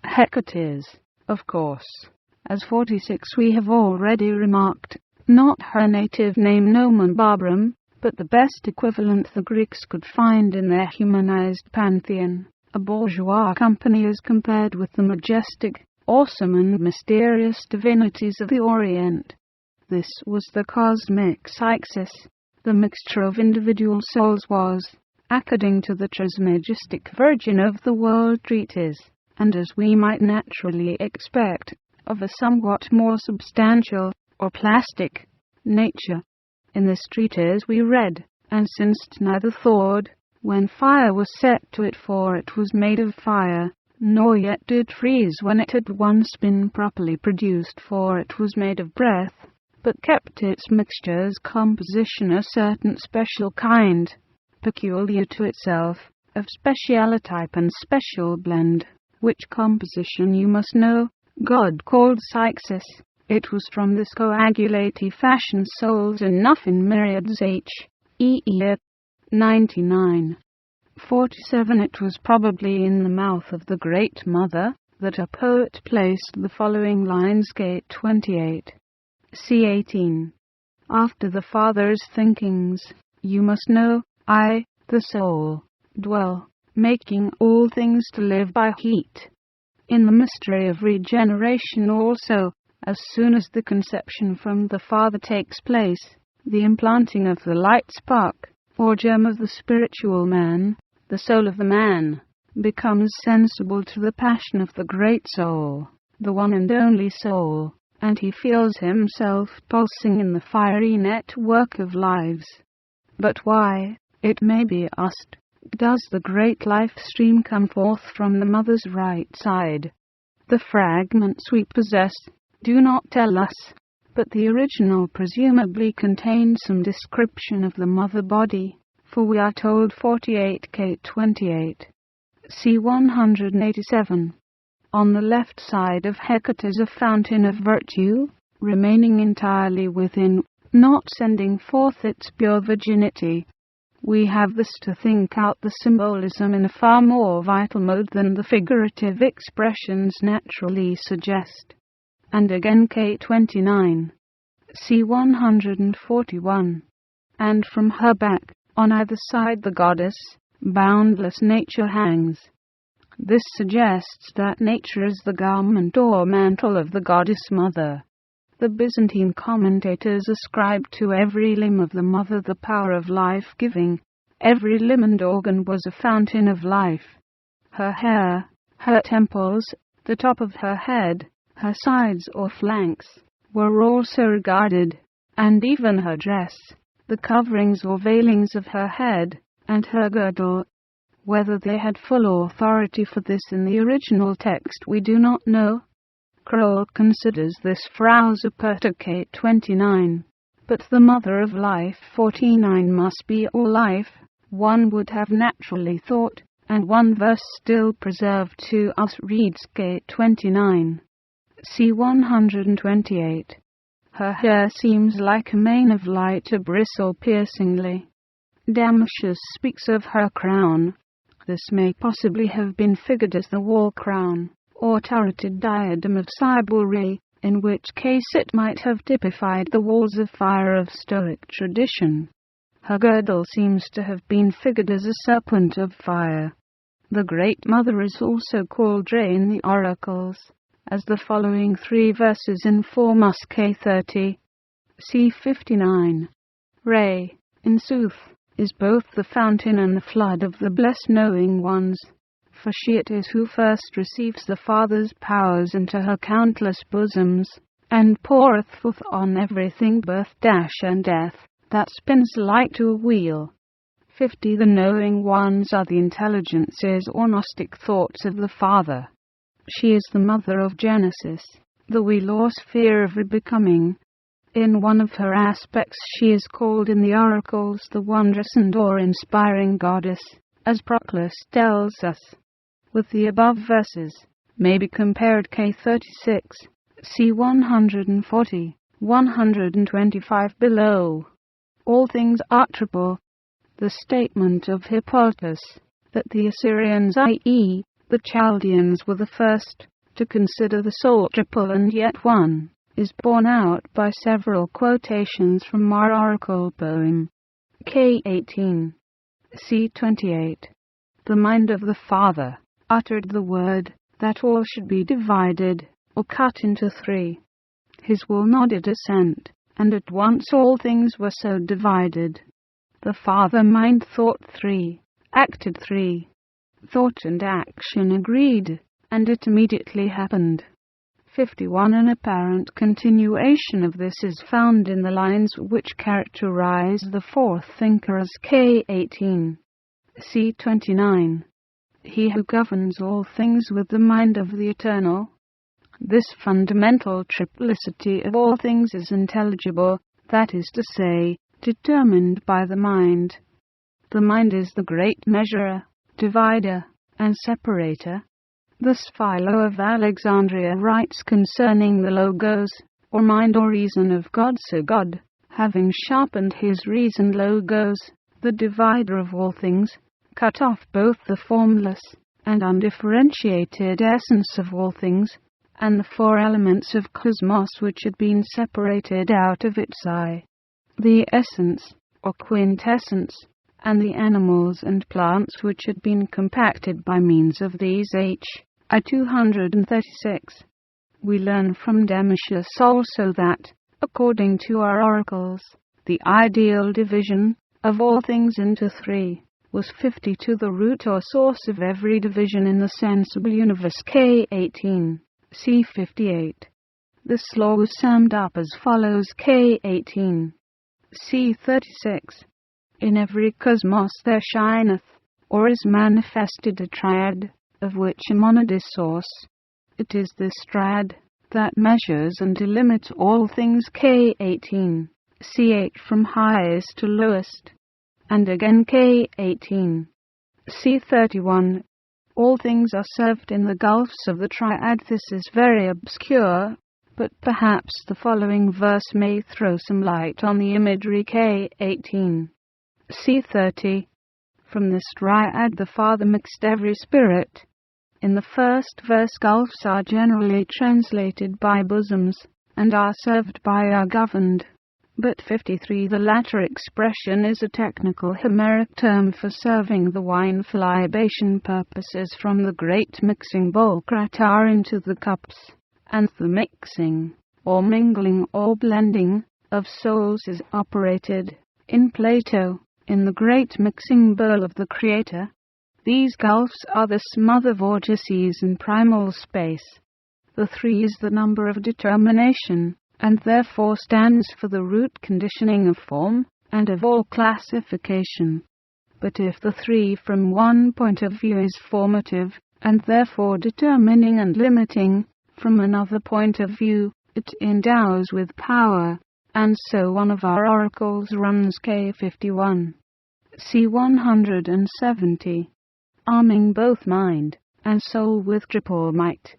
Hecate is, of course, as 46 we have already remarked, not her native name Nomen Barbarum, but the best equivalent the Greeks could find in their humanized pantheon, a bourgeois company as compared with the majestic, awesome and mysterious divinities of the Orient. This was the cosmic Psyxis. The mixture of individual souls was, according to the Trismegistic Virgin of the World treatise, and as we might naturally expect, of a somewhat more substantial, or plastic, nature. In this treatise we read, and since neither thawed, when fire was set to it, for it was made of fire, nor yet did freeze when it had once been properly produced, for it was made of breath, but kept its mixture's composition a certain special kind, peculiar to itself, of special type and special blend, which composition you must know, God called Psyxis. It was from this coagulated fashion souls enough in myriads. H.E. 99. 47. It was probably in the mouth of the Great Mother that a poet placed the following lines. K. 28. C. 18. After the Father's thinkings, you must know, I, the soul, dwell, making all things to live by heat. In the mystery of regeneration also, as soon as the conception from the Father takes place, the implanting of the light spark, or germ of the spiritual man, the soul of the man, becomes sensible to the passion of the great soul, the one and only soul, and he feels himself pulsing in the fiery network of lives. But why, it may be asked, does the great life stream come forth from the mother's right side? The fragments we possess do not tell us, but the original presumably contained some description of the mother body, for we are told 48 K. 28. C. 187. On the left side of Hecate is a fountain of virtue, remaining entirely within, not sending forth its pure virginity. We have thus to think out the symbolism in a far more vital mode than the figurative expressions naturally suggest. And again K. 29. C. 141. And from her back, on either side the goddess, boundless nature hangs. This suggests that nature is the garment or mantle of the goddess mother. The Byzantine commentators ascribed to every limb of the mother the power of life-giving. Every limb and organ was a fountain of life. Her hair, her temples, the top of her head, her sides or flanks, were also regarded, and even her dress, the coverings or veilings of her head, and her girdle. Whether they had full authority for this in the original text we do not know. Kroll considers this Frauseperter K29. But the mother of life 49 must be all life, one would have naturally thought, and one verse still preserved to us reads K29. C 128. Her hair seems like a mane of light to bristle piercingly. Damascus speaks of her crown. This may possibly have been figured as the wall crown, or turreted diadem of Cybele, in which case it might have typified the walls of fire of Stoic tradition. Her girdle seems to have been figured as a serpent of fire. The Great Mother is also called Re in the oracles, as the following 3 verses inform us K30. C 59. Re, in sooth, is both the fountain and the flood of the blessed knowing ones, for she it is who first receives the Father's powers into her countless bosoms, and poureth forth on everything birth, and death, that spins like to a wheel. 50. The knowing ones are the intelligences or Gnostic thoughts of the Father. She is the mother of Genesis, the wheel or sphere of rebecoming. In one of her aspects she is called in the oracles the wondrous and awe-inspiring goddess, as Proclus tells us. With the above verses, may be compared K36, C 140, 125 below. All things are triple. The statement of Hippolytus, that the Assyrians, i.e., the Chaldeans, were the first to consider the soul triple and yet one, is borne out by several quotations from our oracle poem. K18. C28. The mind of the Father uttered the word that all should be divided, or cut into 3. His will nodded assent, and at once all things were so divided. The Father mind thought 3, acted 3. Thought and action agreed, and it immediately happened. 51. An apparent continuation of this is found in the lines which characterize the fourth thinker as K18. C29. He who governs all things with the mind of the Eternal. This fundamental triplicity of all things is intelligible, that is to say, determined by the mind. The mind is the great measurer, divider, and separator. Thus Philo of Alexandria writes concerning the Logos, or mind or reason of God. So God, having sharpened his reason Logos, the divider of all things, cut off both the formless and undifferentiated essence of all things, and the 4 elements of cosmos which had been separated out of its eye, the essence, or quintessence, and the animals and plants which had been compacted by means of these I 236. We learn from Damascus also that, according to our oracles, the ideal division of all things into 3 was 52, the root or source of every division in the sensible universe. K18. C58. This law was summed up as follows. K18. C36. In every cosmos there shineth, or is manifested a triad, of which a monad is source. It is this triad that measures and delimits all things. K18. C8 from highest to lowest. And again K18. C31. All things are served in the gulfs of the triad. This is very obscure, but perhaps the following verse may throw some light on the imagery. K18. C30. From this triad the Father mixed every spirit. In the first verse gulfs are generally translated by bosoms, and are served by are governed. But 53. The latter expression is a technical Homeric term for serving the wine for libation purposes from the great mixing bowl kratar into the cups, and the mixing, or mingling or blending, of souls is operated, in Plato, in the great mixing bowl of the Creator. These gulfs are the smother vortices in primal space. The 3 is the number of determination, and therefore stands for the root conditioning of form, and of all classification. But if the 3 from one point of view is formative, and therefore determining and limiting, From another point of view, it endows with power, and so one of our oracles runs K51. C170. Arming both mind and soul with triple might.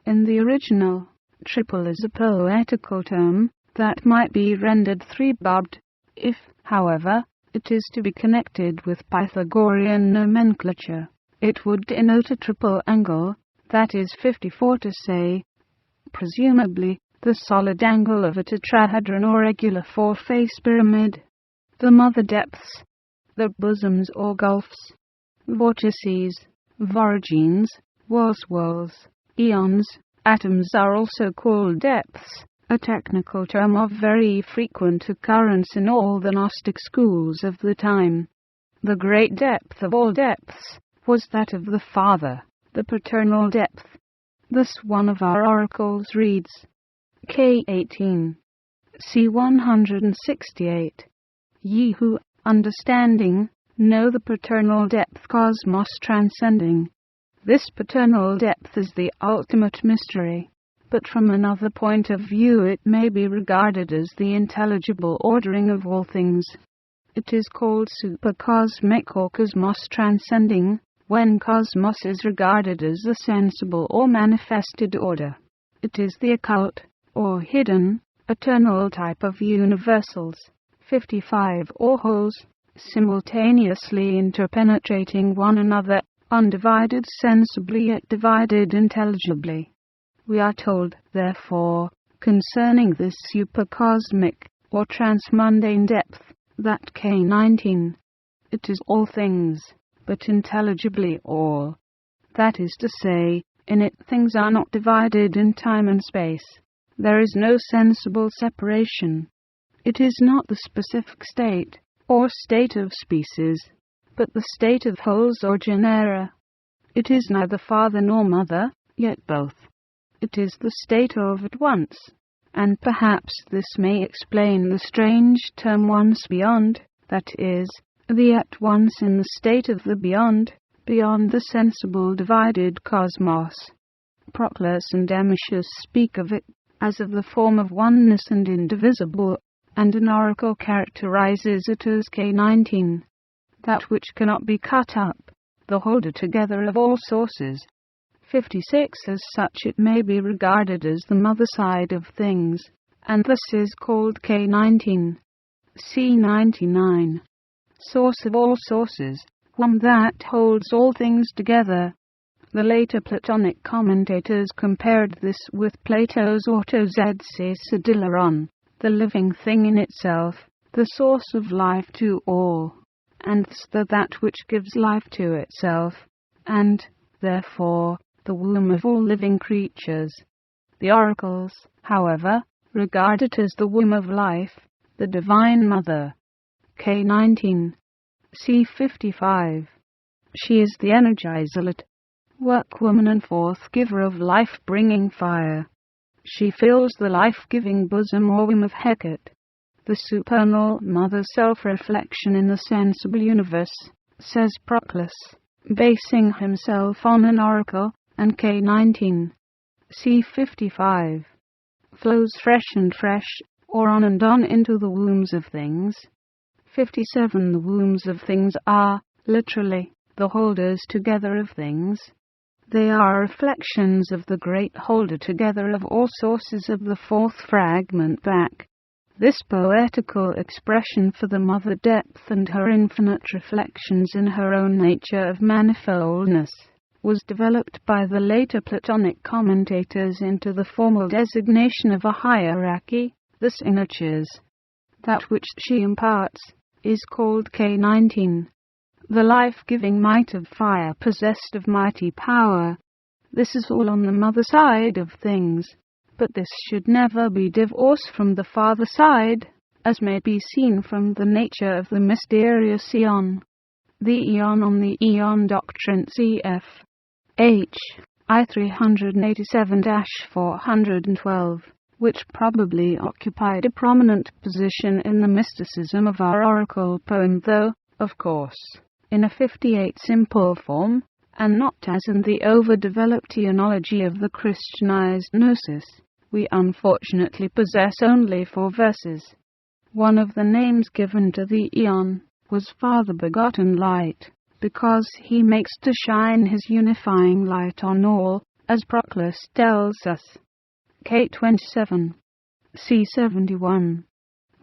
In the original, triple is a poetical term that might be rendered three-barbed. If, however, it is to be connected with Pythagorean nomenclature, it would denote a triple angle, that is 54 to say, presumably, the solid angle of a tetrahedron or regular four-face pyramid. The mother depths, the bosoms or gulfs, vortices, vorigines, whirls, eons, atoms are also called depths, a technical term of very frequent occurrence in all the Gnostic schools of the time. The great depth of all depths was that of the Father, the paternal depth. Thus one of our oracles reads, K18, C168. Ye who, understanding, know the paternal depth cosmos transcending. This paternal depth is the ultimate mystery, but from another point of view it may be regarded as the intelligible ordering of all things. It is called supercosmic or cosmos transcending, when cosmos is regarded as the sensible or manifested order. It is the occult, or hidden, eternal type of universals, 55 or wholes, simultaneously interpenetrating one another, undivided sensibly yet divided intelligibly. We are told, therefore, concerning this supercosmic, or transmundane depth, that K19, it is all things, but intelligibly all. That is to say, in it things are not divided in time and space. There is no sensible separation. It is not the specific state, or state of species, but the state of wholes or genera. It is neither father nor mother, yet both. It is the state of at once, and perhaps this may explain the strange term once beyond, that is, the at once in the state of the beyond the sensible divided cosmos. Proclus and Demicius speak of it as of the form of oneness and indivisible, and an oracle characterizes it as K19, that which cannot be cut up, the holder together of all sources. 56. As such it may be regarded as the mother side of things, and thus is called K19. C99. Source of all sources, one that holds all things together. The later Platonic commentators compared this with Plato's autozed se sidileron, the living thing in itself, the source of life to all, and that which gives life to itself, and, therefore, the womb of all living creatures. The oracles, however, regard it as the womb of life, the Divine Mother. K19. C55. She is the Energizer, workwoman and forth-giver of life-bringing fire. She fills the life-giving bosom or womb of Hecate, the supernal mother self-reflection in the sensible universe, says Proclus, basing himself on an oracle, and K19. C55. Flows fresh, or on and on into the wombs of things. 57. The wombs of things are, literally, the holders together of things. They are reflections of the great holder together of all sources of the fourth fragment back. This poetical expression for the mother depth and her infinite reflections in her own nature of manifoldness was developed by the later Platonic commentators into the formal designation of a hierarchy, the signatures. That which she imparts is called K19. The life-giving might of fire possessed of mighty power. This is all on the mother side of things, but this should never be divorced from the father side, as may be seen from the nature of the mysterious eon. The eon on the eon doctrine cf. H. I 387-412, which probably occupied a prominent position in the mysticism of our oracle poem, though, of course, in a 58 simple form, and not as in the overdeveloped theology of the Christianized Gnosis. We unfortunately possess only 4 verses. One of the names given to the Aeon was Father Begotten Light, because he makes to shine his unifying light on all, as Proclus tells us. K 27. C 71.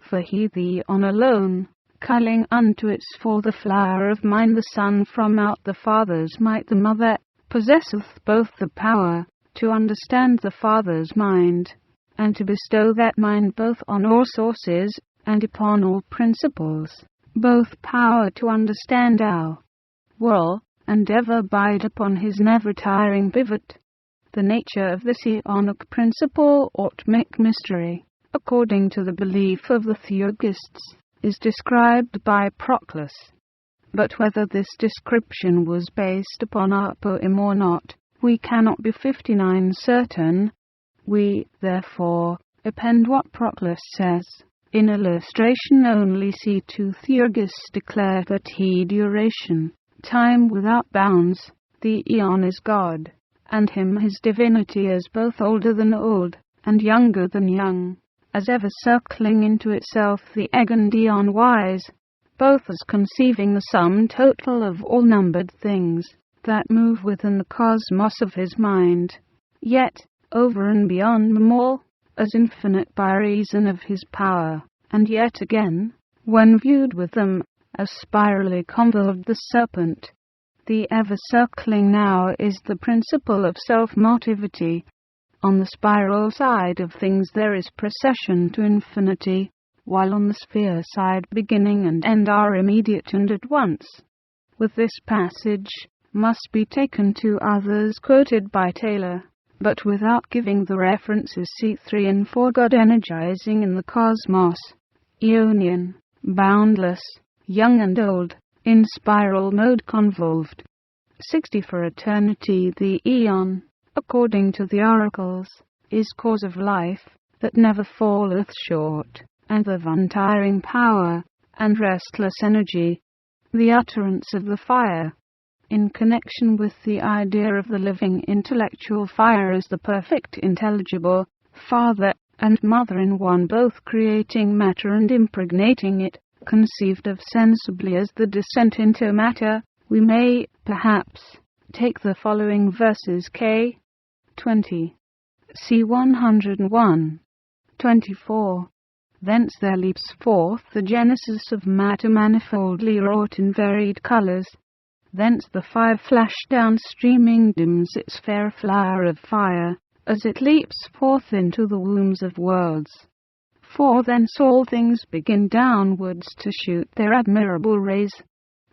For he the Aeon alone, culling unto its for the flower of mind the Son from out the Father's might the Mother, possesseth both the power to understand the Father's mind, and to bestow that mind both on all sources, and upon all principles, both power to understand our will, and ever abide upon his never-tiring pivot. The nature of this Aeonic principle, Automic mystery, according to the belief of the Theurgists, is described by Proclus. But whether this description was based upon our poem or not, we cannot be 59 certain. We, therefore, append what Proclus says. In illustration only see 2 Theurgists declare that he duration, time without bounds, the Aeon is God, and him his divinity is both older than old, and younger than young, as ever circling into itself the egg and Aeon wise, both as conceiving the sum total of all numbered things that move within the cosmos of his mind, yet over and beyond them all, as infinite by reason of his power, and yet again, when viewed with them, as spirally convolved the serpent. The ever-circling now is the principle of self-motivity. On the spiral side of things there is procession to infinity, while on the sphere side beginning and end are immediate and at once. With this passage must be taken 2 others quoted by Taylor, but without giving the references C3 and 4. God energizing in the cosmos, Aeonian, boundless, young and old, in spiral mode convolved. 60 For eternity the Aeon, according to the oracles, is cause of life, that never falleth short, and of untiring power, and restless energy, the utterance of the fire. In connection with the idea of the living intellectual fire as the perfect intelligible Father and Mother in one, both creating matter and impregnating it, conceived of sensibly as the descent into matter, we may, perhaps, take the following verses K 20, C 101, 24. Thence there leaps forth the genesis of matter manifoldly wrought in varied colours. Thence the fire flash down streaming dims its fair flower of fire, as it leaps forth into the wombs of worlds. For thence all things begin downwards to shoot their admirable rays.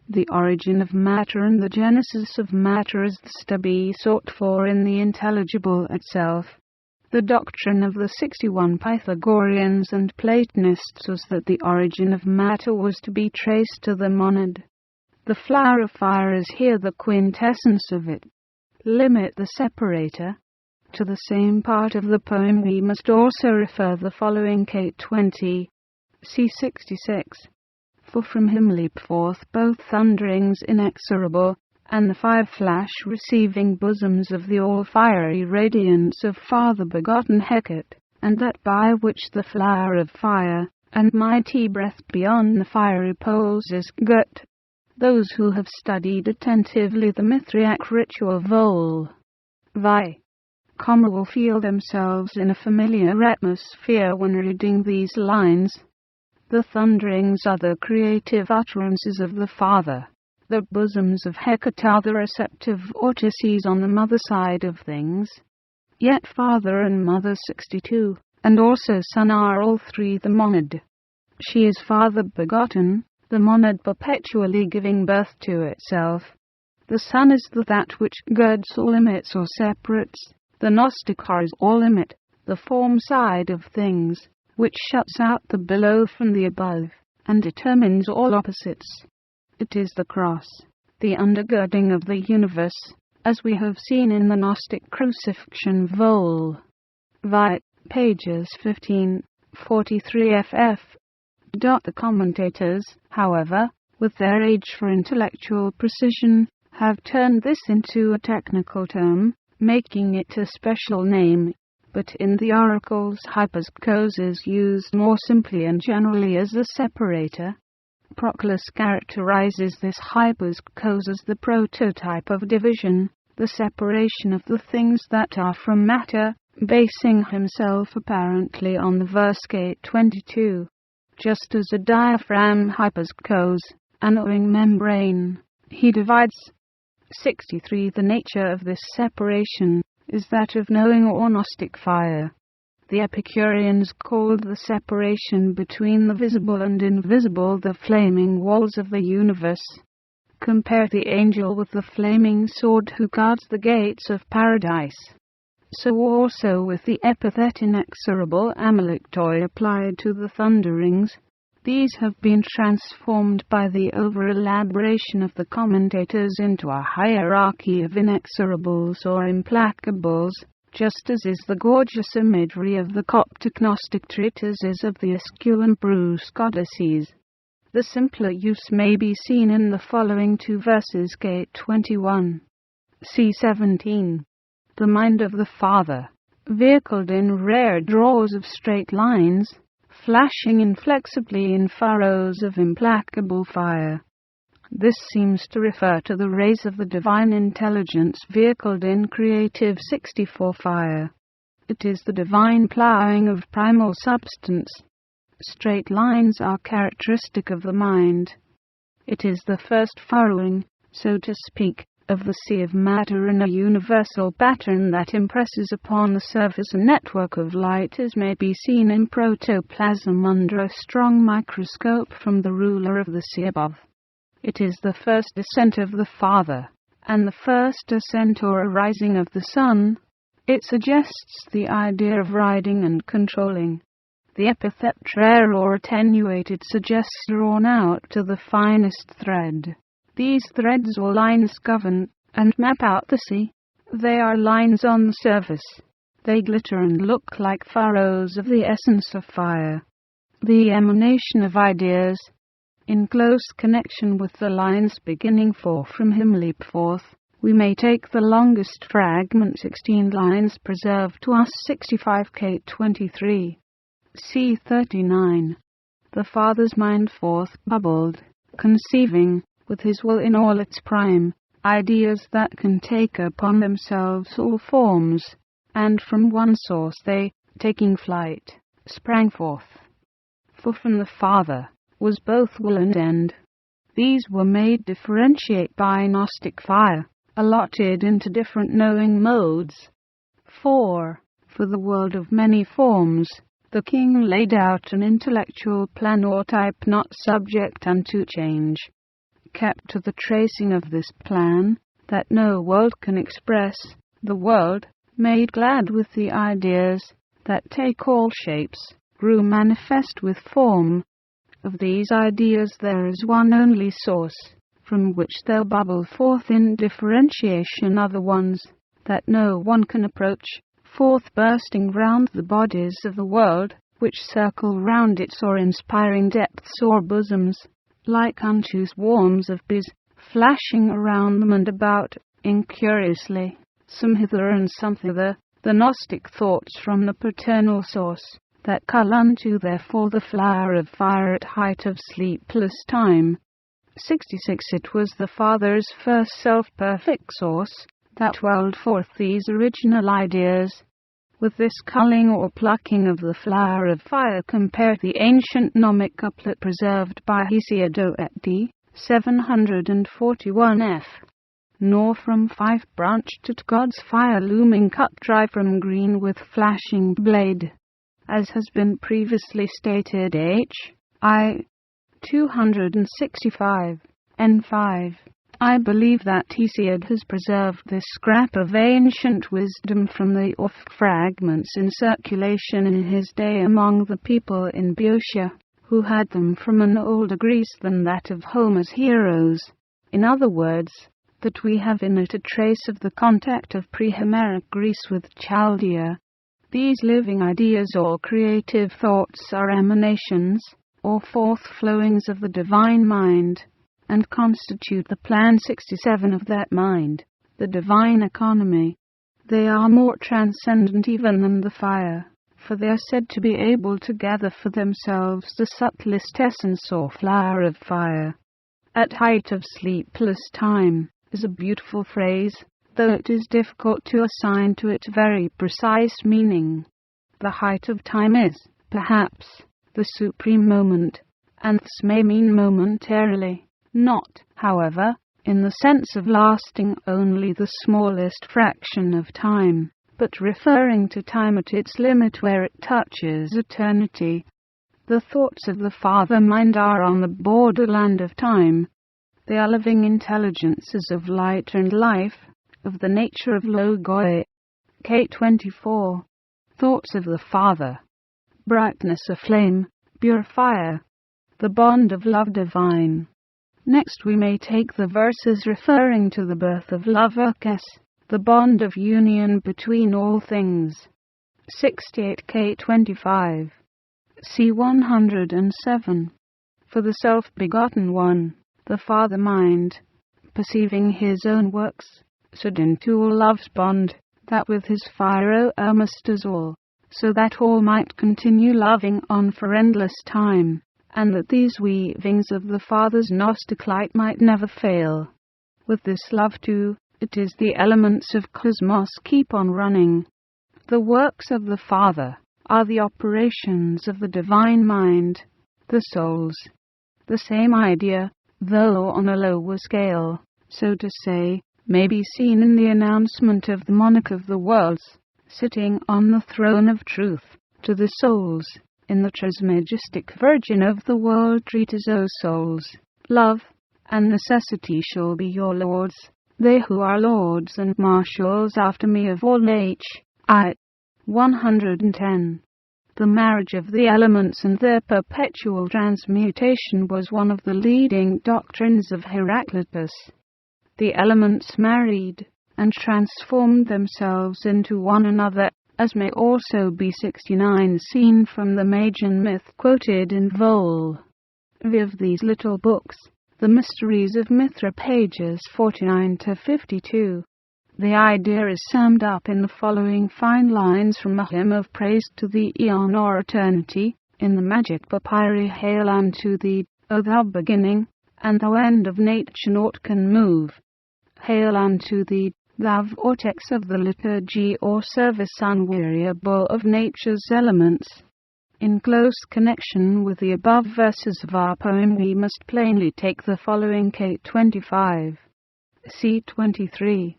The origin of matter and the genesis of matter is to be sought for in the intelligible itself. The doctrine of the 61 Pythagoreans and Platonists was that the origin of matter was to be traced to the monad. The flower of fire is here the quintessence of it. Limit the separator. To the same part of the poem we must also refer the following K 20, C 66. For from him leap forth both thunderings inexorable, and the fire-flash receiving bosoms of the all-fiery radiance of Father-begotten Hecate, and that by which the flower of fire, and mighty breath beyond the fiery poles is girt. Those who have studied attentively the Mithriac ritual Vol. Vi. Will feel themselves in a familiar atmosphere when reading these lines. The thunderings are the creative utterances of the Father. The bosoms of Hecate are the receptive vortices on the mother side of things. Yet Father and Mother 62, and also Son are all 3 the monad. She is Father begotten, the monad perpetually giving birth to itself. The Son is that which girds or limits or separates. The Gnostic is all limit, the form side of things, which shuts out the below from the above, and determines all opposites. It is the cross, the undergirding of the universe, as we have seen in the Gnostic crucifixion Vol. Vi. pages 1543 ff. The commentators, however, with their age for intellectual precision, have turned this into a technical term, making it a special name, but in the oracles hypos is used more simply and generally as a separator. Proclus characterizes this hypos as the prototype of division, the separation of the things that are from matter, basing himself apparently on the verse gate 22. Just as a diaphragm hypos, a knowing membrane, he divides. 63. The nature of this separation is that of knowing or Gnostic fire. The Epicureans called the separation between the visible and invisible the flaming walls of the universe. Compare the angel with the flaming sword who guards the gates of paradise. So also with the epithet inexorable Amalektoi applied to the thunderings. These have been transformed by the over-elaboration of the commentators into a hierarchy of inexorables or implacables, just as is the gorgeous imagery of the Coptic Gnostic treatises of the Esculent Bruce codices. The simpler use may be seen in the following two verses gate 21. C. 17. The mind of the Father, vehicled in rare draws of straight lines, flashing inflexibly in furrows of implacable fire. This seems to refer to the rays of the divine intelligence vehicled in creative 64 fire. It is the divine ploughing of primal substance. Straight lines are characteristic of the mind. It is the first furrowing, so to speak, of the sea of matter in a universal pattern that impresses upon the surface a network of light as may be seen in protoplasm under a strong microscope from the ruler of the sea above. It is the first descent of the Father, and the first ascent or arising of the Son. It suggests the idea of riding and controlling. The epithet rare or attenuated suggests drawn out to the finest thread. These threads or lines govern and map out the sea. They are lines on the surface. They glitter and look like furrows of the essence of fire. The emanation of ideas, in close connection with the lines beginning from him leap forth. We may take the longest fragment 16 lines preserved to us 65 K 23. C. 39. The Father's mind forth bubbled, conceiving, with his will in all its prime, ideas that can take upon themselves all forms, and from one source they, taking flight, sprang forth. For from the Father was both will and end. These were made differentiate by Gnostic fire, allotted into different knowing modes. 4. For the world of many forms, the King laid out an intellectual plan or type not subject unto change, kept to the tracing of this plan, that no world can express, the world, made glad with the ideas, that take all shapes, grew manifest with form. Of these ideas there is one only source, from which there bubble forth in differentiation other ones, that no one can approach, forth bursting round the bodies of the world, which circle round its awe-inspiring depths or bosoms, like unto swarms of bees, flashing around them and about, incuriously, some hither and some thither, the Gnostic thoughts from the paternal source, that cull unto therefore the flower of fire at height of sleepless time. 66. It was the Father's first self-perfect source, that welled forth these original ideas. With this culling or plucking of the flower of fire compare the ancient gnomic couplet preserved by Hesiod at d. 741 f. Nor from five branched at God's fire looming cut dry from green with flashing blade. As has been previously stated H.I. 265, N5. I believe that Hesiod has preserved this scrap of ancient wisdom from the off fragments in circulation in his day among the people in Boeotia, who had them from an older Greece than that of Homer's heroes. In other words, that we have in it a trace of the contact of pre-Homeric Greece with Chaldea. These living ideas or creative thoughts are emanations, or forth-flowings of the divine mind. and constitute the plan 67 of that mind, the divine economy. They are more transcendent even than the fire, for they are said to be able to gather for themselves the subtlest essence or flower of fire. At height of sleepless time is a beautiful phrase, though it is difficult to assign to it very precise meaning. The height of time is, perhaps, the supreme moment, and this may mean momentarily, not, however, in the sense of lasting only the smallest fraction of time, but referring to time at its limit where it touches eternity. The thoughts of the Father Mind are on the borderland of time. They are living intelligences of light and life, of the nature of Logoi. K24. Thoughts of the Father. Brightness of flame, pure fire. The bond of love divine. Next we may take the verses referring to the birth of love Urkes, the bond of union between all things. 68 K25. C107. For the self-begotten one, the Father Mind, perceiving his own works, stood into all love's bond, that with his fire o'ermasters all, so that all might continue loving on for endless time, and that these weavings of the Father's Gnostic light might never fail. With this love too, it is the elements of cosmos keep on running. The works of the Father are the operations of the divine mind, the souls. The same idea, though on a lower scale, so to say, may be seen in the announcement of the monarch of the worlds, sitting on the throne of truth, to the souls, in the Trismegistic Virgin of the world treatise. O souls, love and necessity shall be your lords, they who are lords and marshals after me of all I. 110. The marriage of the elements and their perpetual transmutation was one of the leading doctrines of Heraclitus. The elements married and transformed themselves into one another, as may also be 69 seen from the Magian myth quoted in Vol. V of these little books, The Mysteries of Mithra, pages 49 to 52. The idea is summed up in the following fine lines from a hymn of praise to the Aeon or eternity, in the magic papyri. Hail unto thee, O thou beginning, and thou end of nature naught can move. Hail unto thee, thou vortex of the liturgy or service unweariable of nature's elements. In close connection with the above verses of our poem we must plainly take the following K25. C23.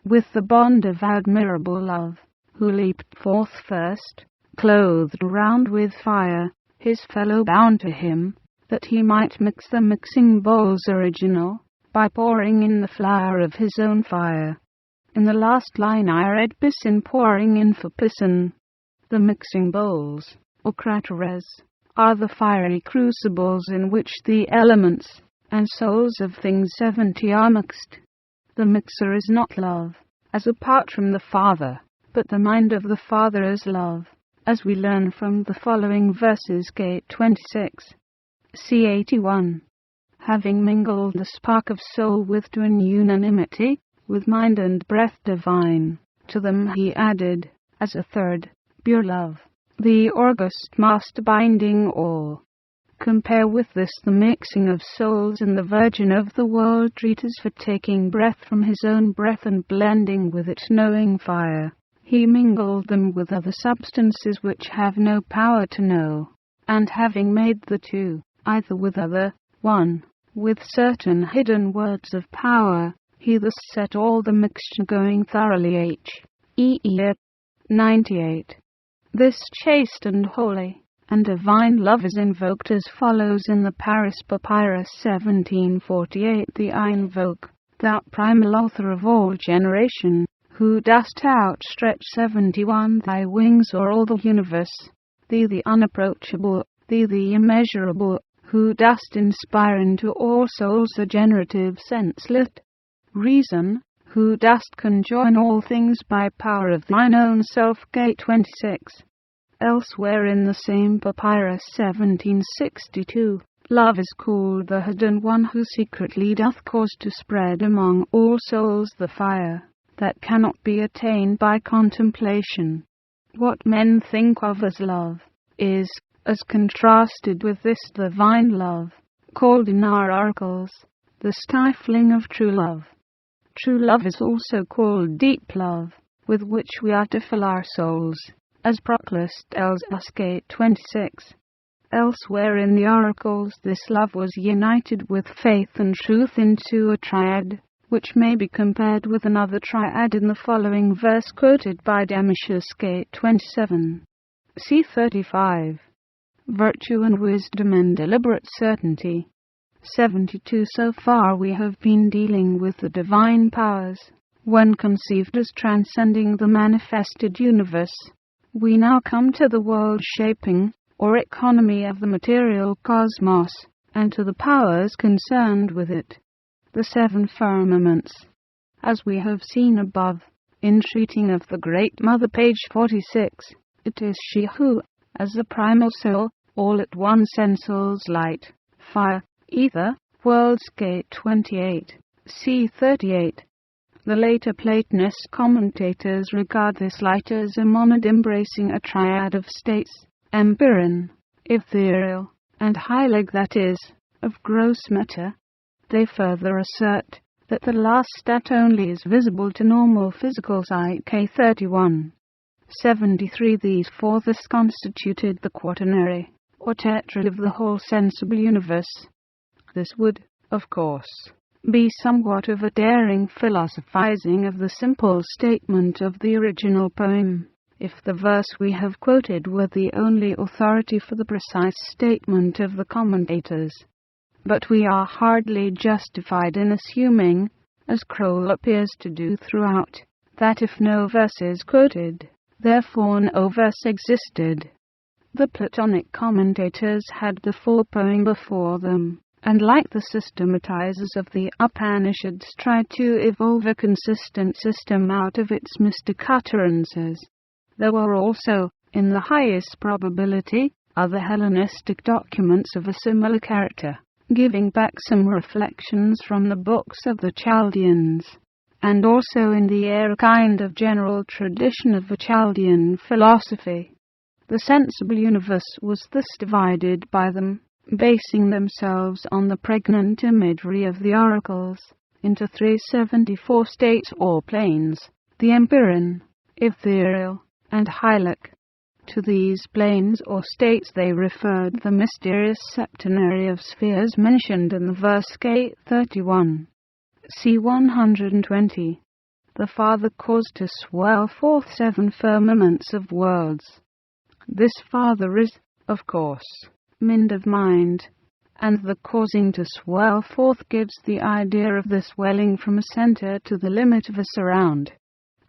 With the bond of admirable love, who leaped forth first, clothed round with fire, his fellow bound to him, that he might mix the mixing bowls original, by pouring in the flower of his own fire. In the last line I read Pisin pouring in for Pisin. The mixing bowls, or crateres, are the fiery crucibles in which the elements and souls of things 70 are mixed. The mixer is not love, as apart from the Father, but the mind of the Father is love, as we learn from the following verses. K26. C81. Having mingled the spark of soul with twin unanimity, with mind and breath divine, to them he added, as a third, pure love, the august master binding all. Compare with this the mixing of souls in the Virgin of the world treatise for taking breath from his own breath and blending with it knowing fire. He mingled them with other substances which have no power to know, and having made the two, either with other, one, with certain hidden words of power, he thus set all the mixture going thoroughly. H.E.E. 98. This chaste and holy and divine love is invoked as follows in the Paris Papyrus 1748. I invoke, thou primal author of all generation, who dost outstretch 71 thy wings o'er all the universe, thee the unapproachable, thee the immeasurable, who dost inspire into all souls a generative sense-lit reason, who dost conjoin all things by power of thine own self. K26. Elsewhere in the same papyrus 1762, Love is called the hidden one, who secretly doth cause to spread among all souls the fire that cannot be attained by contemplation. What men think of as love is, as contrasted with this divine love, called in our oracles the stifling of true love. True love is also called deep love, with which we are to fill our souls, as Proclus tells us, 26. Elsewhere in the oracles this love was united with faith and truth into a triad, which may be compared with another triad in the following verse quoted by Damasius, 27. C. 35. Virtue and wisdom and deliberate certainty. 72. So far we have been dealing with the divine powers, when conceived as transcending the manifested universe. We now come to the world-shaping, or economy of the material cosmos, and to the powers concerned with it. The seven firmaments. As we have seen above, in treating of the Great Mother, page 46, it is she who, as the primal soul, all at once ensols light, fire, ether, worlds. 28, c. 38. The later Platonist commentators regard this light as a monad embracing a triad of states, empyrean, ethereal, and hylic, that is, of gross matter. They further assert that the last stat only is visible to normal physical sight. 31. 73. These four thus constituted the quaternary, or tetrad of the whole sensible universe. This would, of course, be somewhat of a daring philosophizing of the simple statement of the original poem, if the verse we have quoted were the only authority for the precise statement of the commentators. But we are hardly justified in assuming, as Kroll appears to do throughout, that if no verse is quoted, therefore no verse existed. The Platonic commentators had the full poem before them, and like the systematizers of the Upanishads tried to evolve a consistent system out of its mystic utterances. There were also, in the highest probability, other Hellenistic documents of a similar character, giving back some reflections from the books of the Chaldeans, and also in the air a kind of general tradition of the Chaldean philosophy. The sensible universe was thus divided by them, basing themselves on the pregnant imagery of the oracles, into 374 states or planes, the empyrean, ethereal, and hylic. To these planes or states they referred the mysterious septenary of spheres mentioned in the verse 31. C. 120. The Father caused to swell forth seven firmaments of worlds. This Father is, of course, mind of mind, and the causing to swell forth gives the idea of the swelling from a center to the limit of a surround.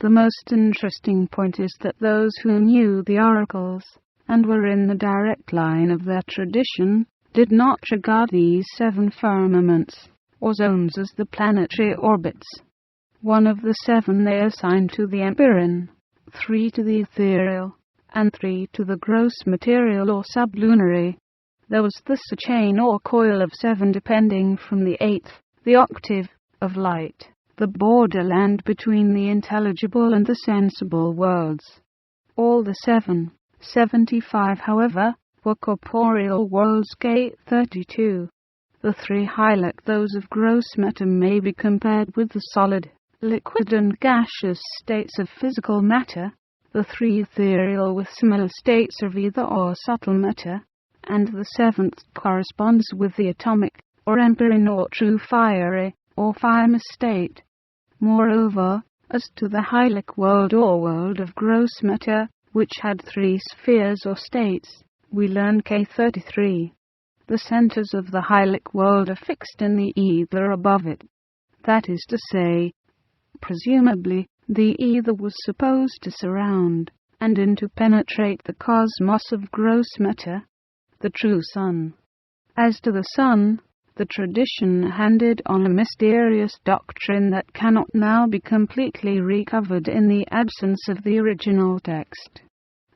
The most interesting point is that those who knew the oracles, and were in the direct line of their tradition, did not regard these seven firmaments, or zones, as the planetary orbits. One of the seven they assigned to the empyrean, 3 to the ethereal, and 3 to the gross material or sublunary. There was thus a chain or coil of 7 depending from the eighth, the octave, of light, the borderland between the intelligible and the sensible worlds. All the 75, however, were corporeal worlds. 32. The 3 hylic, those of gross matter, may be compared with the solid, liquid and gaseous states of physical matter, the 3 ethereal with similar states of ether or subtle matter, and the 7th corresponds with the atomic, or empyrean or true fiery, or firm state. Moreover, as to the hylic world or world of gross matter, which had 3 spheres or states, we learn 33. The centers of the hylic world are fixed in the ether above it. That is to say, presumably, the ether was supposed to surround, and interpenetrate the cosmos of gross matter, the true sun. As to the sun, the tradition handed on a mysterious doctrine that cannot now be completely recovered in the absence of the original text.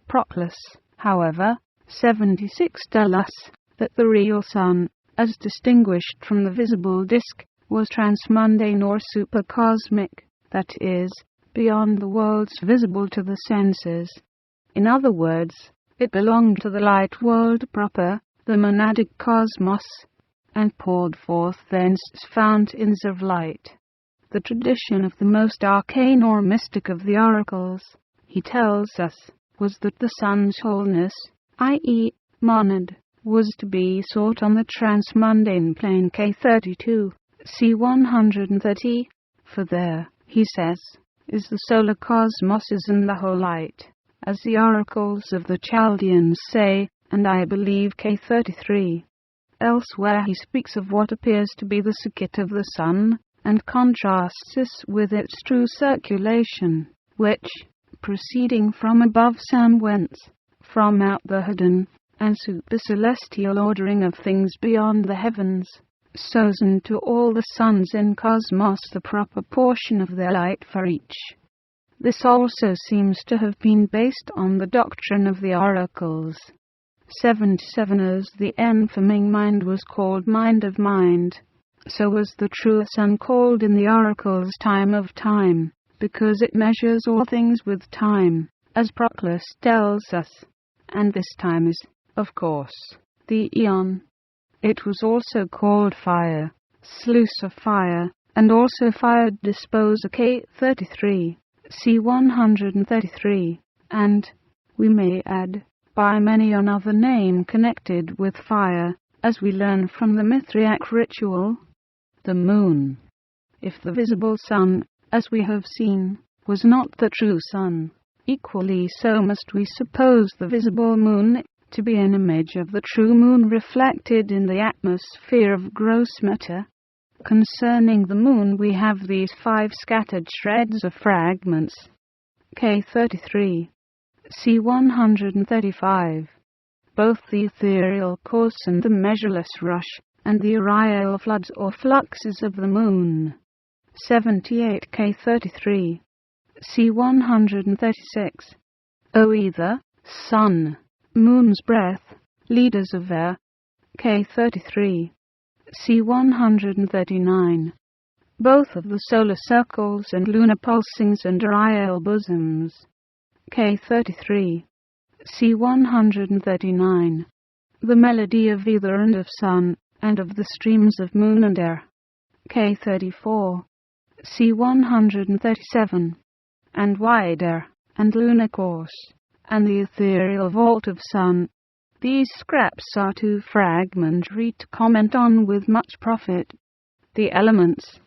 Proclus, however, 76 tells us that the real sun, as distinguished from the visible disk, was transmundane or supercosmic, that is, beyond the worlds visible to the senses. In other words, it belonged to the light world proper, the monadic cosmos, and poured forth thence fountains of light. The tradition of the most arcane or mystic of the oracles, he tells us, was that the sun's wholeness, i.e., monad, was to be sought on the transmundane plane K32, C130, for there, he says, is the solar cosmoses and the whole light, as the oracles of the Chaldeans say, and I believe K33. Elsewhere he speaks of what appears to be the circuit of the sun, and contrasts this with its true circulation, which, proceeding from above some whence, from out the hidden and supercelestial ordering of things beyond the heavens, sows unto all the suns in cosmos the proper portion of their light for each. This also seems to have been based on the doctrine of the oracles. 77 as the enfaming mind was called mind of mind, so was the true sun called in the oracles time of time, because it measures all things with time, as Proclus tells us, and this time is, of course, the eon. It was also called fire, sluice of fire, and also fire disposer K33, C133, and, we may add, by many another name connected with fire, as we learn from the Mithriac ritual. The moon. If the visible sun, as we have seen, was not the true sun, equally so must we suppose the visible moon to be an image of the true moon reflected in the atmosphere of gross matter. Concerning the moon we have these 5 scattered shreds of fragments. K33, C135. Both the ethereal course and the measureless rush, and the aerial floods or fluxes of the moon. 78 K33, C136. O either, sun, moon's breath, leaders of air. K33, C139. Both of the solar circles and lunar pulsings and aerial bosoms. K33, C139. The melody of ether and of sun, and of the streams of moon and air. K34, C137. And wide air, and lunar course, and the ethereal vault of sun. These scraps are too fragmentary to comment on with much profit. The elements.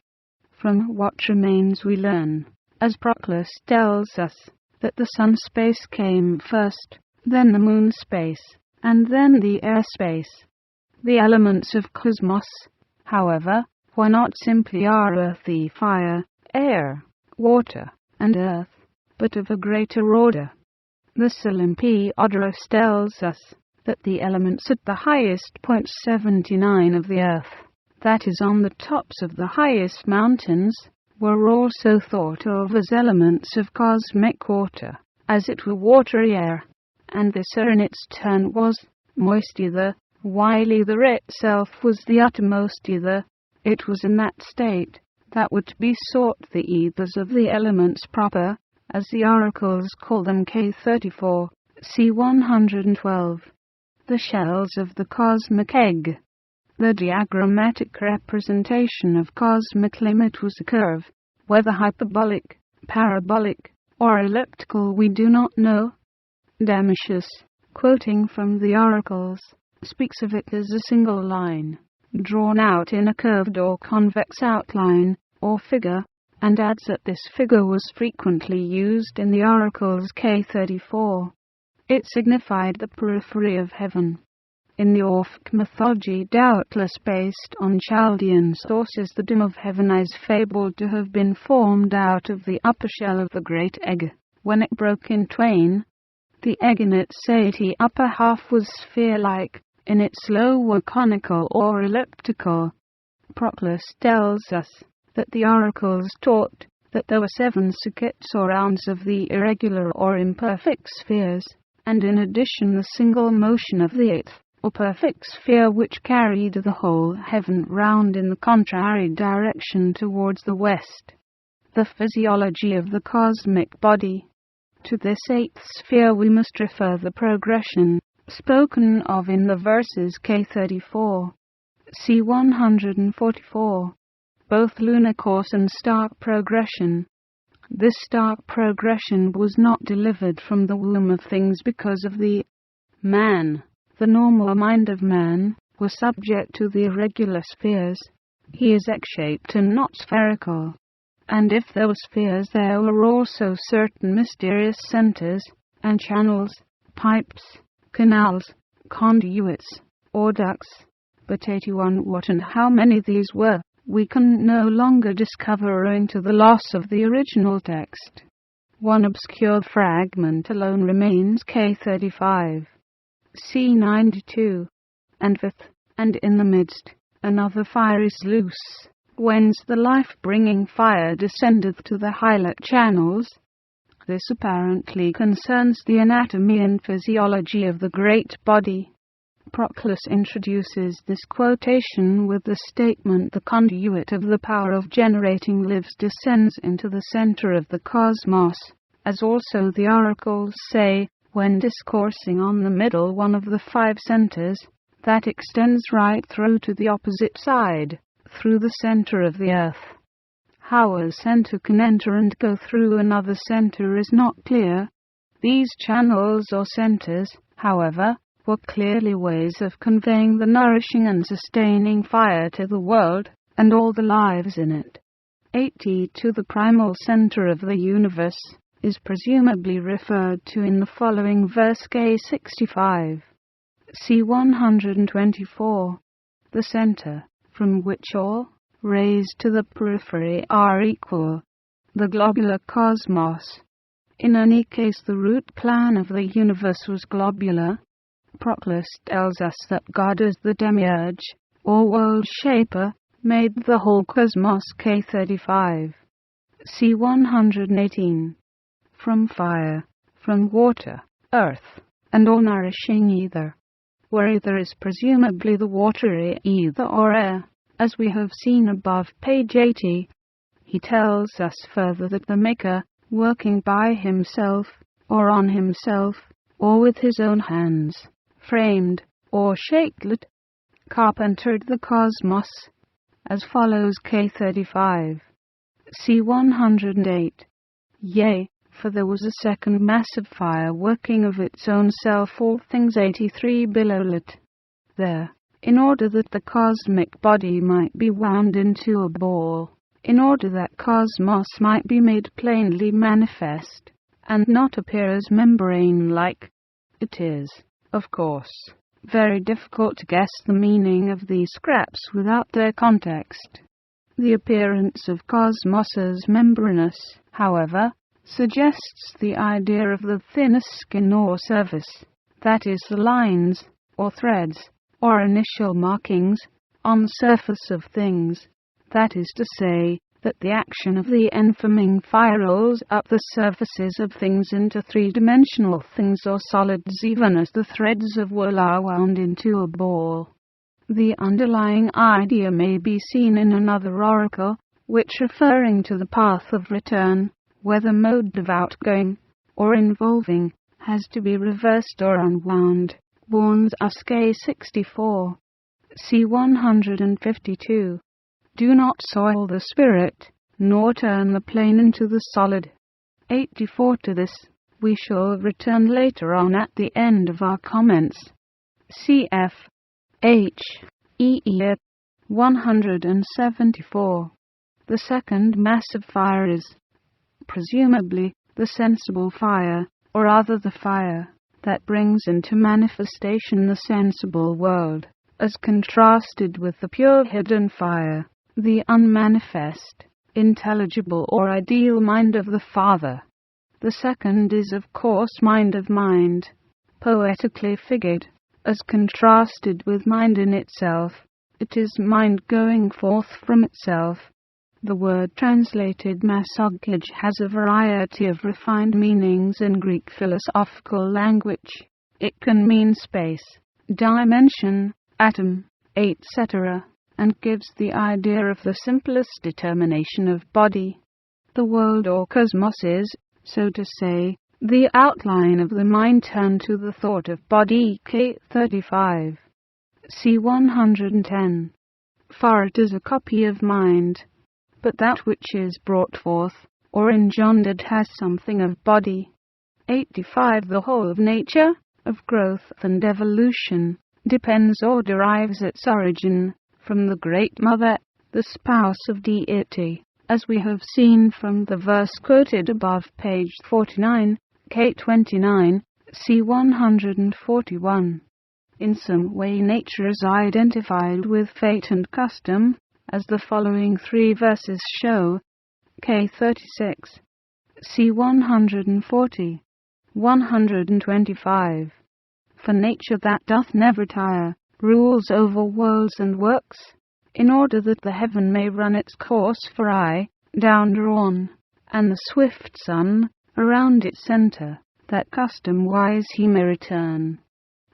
From what remains we learn, as Proclus tells us, that the sun space came first, then the moon space, and then the air space. The elements of cosmos, however, were not simply our earthy fire, air, water, and earth, but of a greater order. The Olympiodorus tells us that the elements at the highest point 79 of the earth, that is on the tops of the highest mountains, were also thought of as elements of cosmic water, as it were watery air, and this air in its turn was moist ether, while ether itself was the uttermost ether. It was in that state that were to be sought the ethers of the elements proper, as the oracles call them K34, C112. The shells of the cosmic egg. The diagrammatic representation of cosmic limit was a curve, whether hyperbolic, parabolic, or elliptical we do not know. Damasius, quoting from the oracles, speaks of it as a single line, drawn out in a curved or convex outline, or figure, and adds that this figure was frequently used in the oracles K34. It signified the periphery of heaven. In the Orphic mythology, doubtless based on Chaldean sources, the dome of heaven is fabled to have been formed out of the upper shell of the great egg, when it broke in twain. The egg in its satiety upper half was sphere-like, in its lower conical or elliptical. Proclus tells us that the oracles taught that there were 7 circuits or rounds of the irregular or imperfect spheres, and in addition the single motion of the 8th, or perfect sphere which carried the whole heaven round in the contrary direction towards the west. The physiology of the cosmic body. To this eighth sphere we must refer the progression spoken of in the verses K34, C 144, both lunar course and stark progression. This stark progression was not delivered from the womb of things because of the man. The normal mind of man was subject to the irregular spheres. He is egg-shaped and not spherical. And if there were spheres, there were also certain mysterious centers and channels, pipes, canals, conduits, or ducts. But 81 what and how many these were, we can no longer discover owing to the loss of the original text. One obscure fragment alone remains, K35, C92, and fifth, and in the midst, another fire is loose, whence the life-bringing fire descendeth to the hilot channels. This apparently concerns the anatomy and physiology of the great body. Proclus introduces this quotation with the statement, the conduit of the power of generating lives descends into the center of the cosmos, as also the oracles say, when discoursing on the middle one of the five centers, that extends right through to the opposite side, through the center of the earth. How a center can enter and go through another center is not clear. These channels or centers, however, were clearly ways of conveying the nourishing and sustaining fire to the world, and all the lives in it. 82 The primal center of the universe is presumably referred to in the following verse K65. C 124. The center, from which all, raised to the periphery, are equal. The globular cosmos. In any case, the root plan of the universe was globular. Proclus tells us that God as the demiurge, or world shaper, made the whole cosmos. K35. C 118. From fire, from water, earth, and all nourishing ether. Where ether is presumably the watery ether or air, as we have seen above, page 80. He tells us further that the Maker, working by himself, or on himself, or with his own hands, framed, or shaped, carpentered the cosmos, as follows. K35. C 108. Yea, for there was a second massive fire working of its own self all things. 83 below lit. There, in order that the cosmic body might be wound into a ball, in order that cosmos might be made plainly manifest, and not appear as membrane-like. It is, of course, very difficult to guess the meaning of these scraps without their context. The appearance of cosmos as membranous, however, suggests the idea of the thinnest skin or surface, that is, the lines, or threads, or initial markings, on the surface of things, that is to say, that the action of the enflaming fire rolls up the surfaces of things into three-dimensional things or solids, even as the threads of wool are wound into a ball. The underlying idea may be seen in another oracle, which, referring to the path of return, whether mode of outgoing or involving, has to be reversed or unwound, warns us. K64. C 152. Do not soil the spirit, nor turn the plain into the solid. 84 To this, we shall return later on at the end of our comments. Cf. H. E. 174. The second massive fire is, presumably, the sensible fire, or rather the fire that brings into manifestation the sensible world, as contrasted with the pure hidden fire, the unmanifest, intelligible or ideal mind of the Father. The second is, of course, mind of mind, poetically figured, as contrasted with mind in itself. It is mind going forth from itself. The word translated masogage has a variety of refined meanings in Greek philosophical language. It can mean space, dimension, atom, etc., and gives the idea of the simplest determination of body. The world or cosmos is, so to say, the outline of the mind turned to the thought of body. K35. C 110. For it is a copy of mind, but that which is brought forth, or engendered, has something of body. 85. The whole of nature, of growth and evolution, depends or derives its origin from the Great Mother, the spouse of deity, as we have seen from the verse quoted above, page 49, K29, C 141. In some way nature is identified with fate and custom, as the following three verses show, K36, C 140, 125. For nature that doth never tire, rules over worlds and works, in order that the heaven may run its course for aye, down drawn, and the swift sun, around its centre, that custom-wise he may return.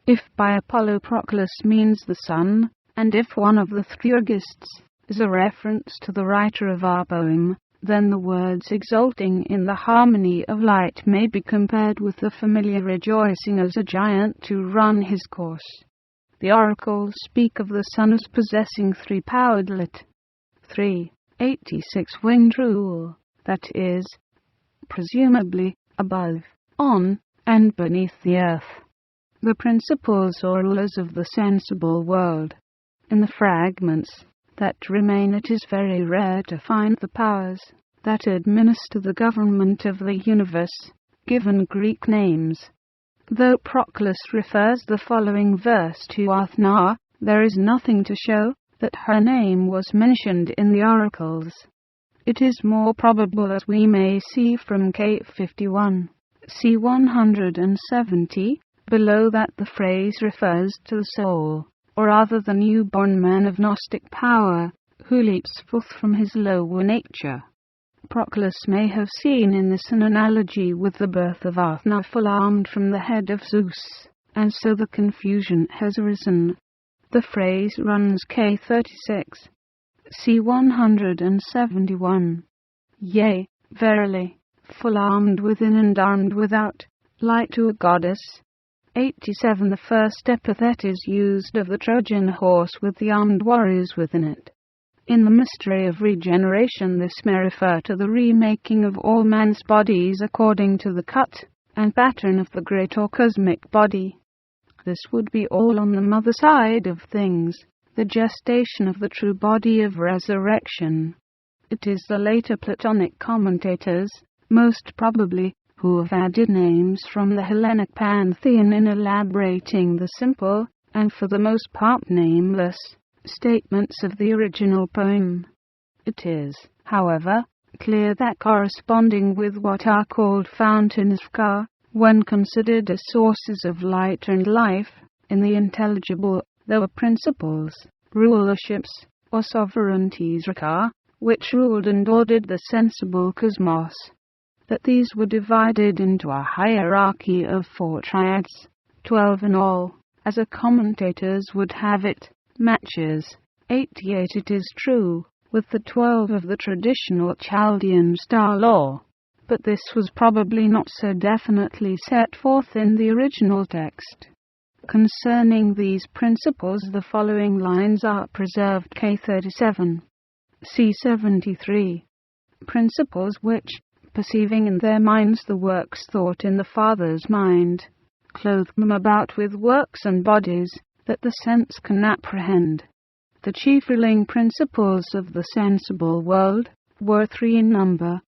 If by Apollo Proclus means the sun, and if one of the Theurgists is a reference to the writer of our poem, then the words exulting in the harmony of light may be compared with the familiar rejoicing as a giant to run his course. The oracles speak of the sun as possessing three-poweredlet, 86-winged rule, that is, presumably, above, on, and beneath the earth. The principles or rulers of the sensible world. In the fragments that remain it is very rare to find the powers that administer the government of the universe, given Greek names. Though Proclus refers the following verse to Athena, there is nothing to show that her name was mentioned in the oracles. It is more probable, as we may see from K51, C 170, below, that the phrase refers to the soul, or rather the newborn man of Gnostic power, who leaps forth from his lower nature. Proclus may have seen in this an analogy with the birth of Athena full-armed from the head of Zeus, and so the confusion has arisen. The phrase runs K36, C 171. Yea, verily, full-armed within and armed without, like to a goddess. 87. The first epithet is used of the Trojan horse with the armed warriors within it. In the mystery of regeneration this may refer to the remaking of all man's bodies according to the cut and pattern of the great or cosmic body. This would be all on the mother side of things, the gestation of the true body of resurrection. It is the later Platonic commentators, most probably, who have added names from the Hellenic pantheon in elaborating the simple, and for the most part nameless, statements of the original poem. It is, however, clear that corresponding with what are called fountains of Ka, when considered as sources of light and life, in the intelligible, there were principles, rulerships, or sovereignties Raka, which ruled and ordered the sensible cosmos. That these were divided into a hierarchy of 4 triads, 12 in all, as the commentators would have it, matches 88, it is true, with the 12 of the traditional Chaldean star law, but this was probably not so definitely set forth in the original text. Concerning these principles the following lines are preserved: K37, C73. Principles which, perceiving in their minds the works thought in the Father's mind, clothe them about with works and bodies that the sense can apprehend. The chief ruling principles of the sensible world were 3 in number.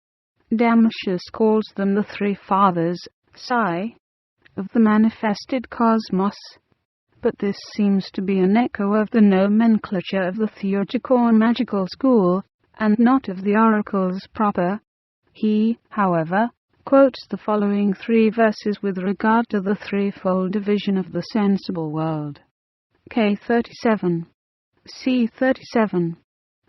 Damascus calls them the 3 fathers, psi, of the manifested cosmos, but this seems to be an echo of the nomenclature of the theurgical or magical school, and not of the oracles proper. He, however, quotes the following 3 verses with regard to the threefold division of the sensible world. K37, C37.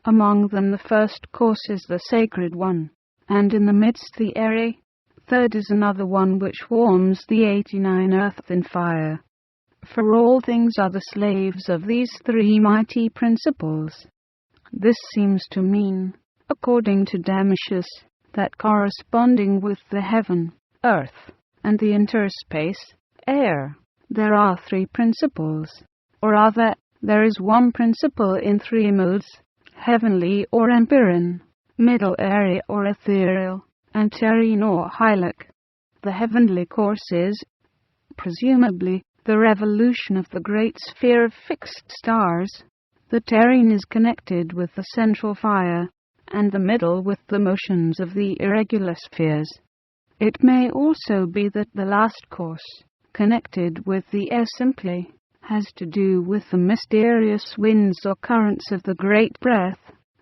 Among them the first course is the sacred one, and in the midst the airy. Third is another one which warms the 89 earth in fire. For all things are the slaves of these three mighty principles. This seems to mean, according to Gnosis, that corresponding with the heaven, earth, and the interspace, air, there are three principles, or rather, there is one principle in three modes, heavenly or empyrean, middle area or ethereal, and terrene or hylic. The heavenly course is, presumably, the revolution of the great sphere of fixed stars. The terrene is connected with the central fire, and the middle with the motions of the irregular spheres. It may also be that the last course, connected with the air simply, has to do with the mysterious winds or currents of the great breath,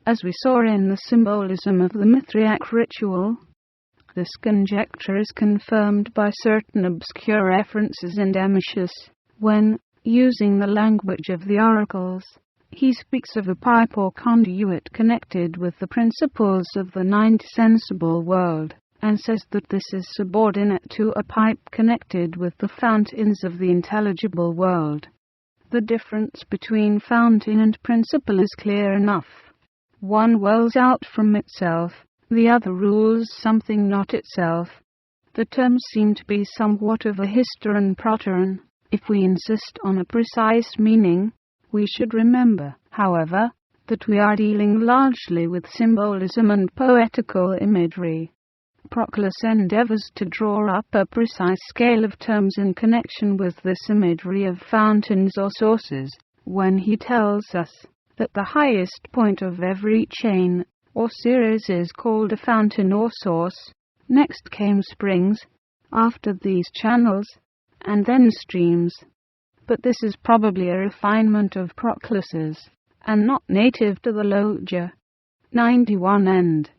as we saw in the symbolism of the Mithriac ritual. This conjecture is confirmed by certain obscure references in Gnosis, when, using the language of the oracles, he speaks of a pipe or conduit connected with the principles of the ninth sensible world, and says that this is subordinate to a pipe connected with the fountains of the intelligible world. The difference between fountain and principle is clear enough. One wells out from itself, the other rules something not itself. The terms seem to be somewhat of a hysteron proteron. If we insist on a precise meaning, we should remember, however, that we are dealing largely with symbolism and poetical imagery. Proclus endeavors to draw up a precise scale of terms in connection with this imagery of fountains or sources, when he tells us that the highest point of every chain or series is called a fountain or source. Next came springs, after these channels, and then streams. But this is probably a refinement of Proclus's, and not native to the Logia. 91 End.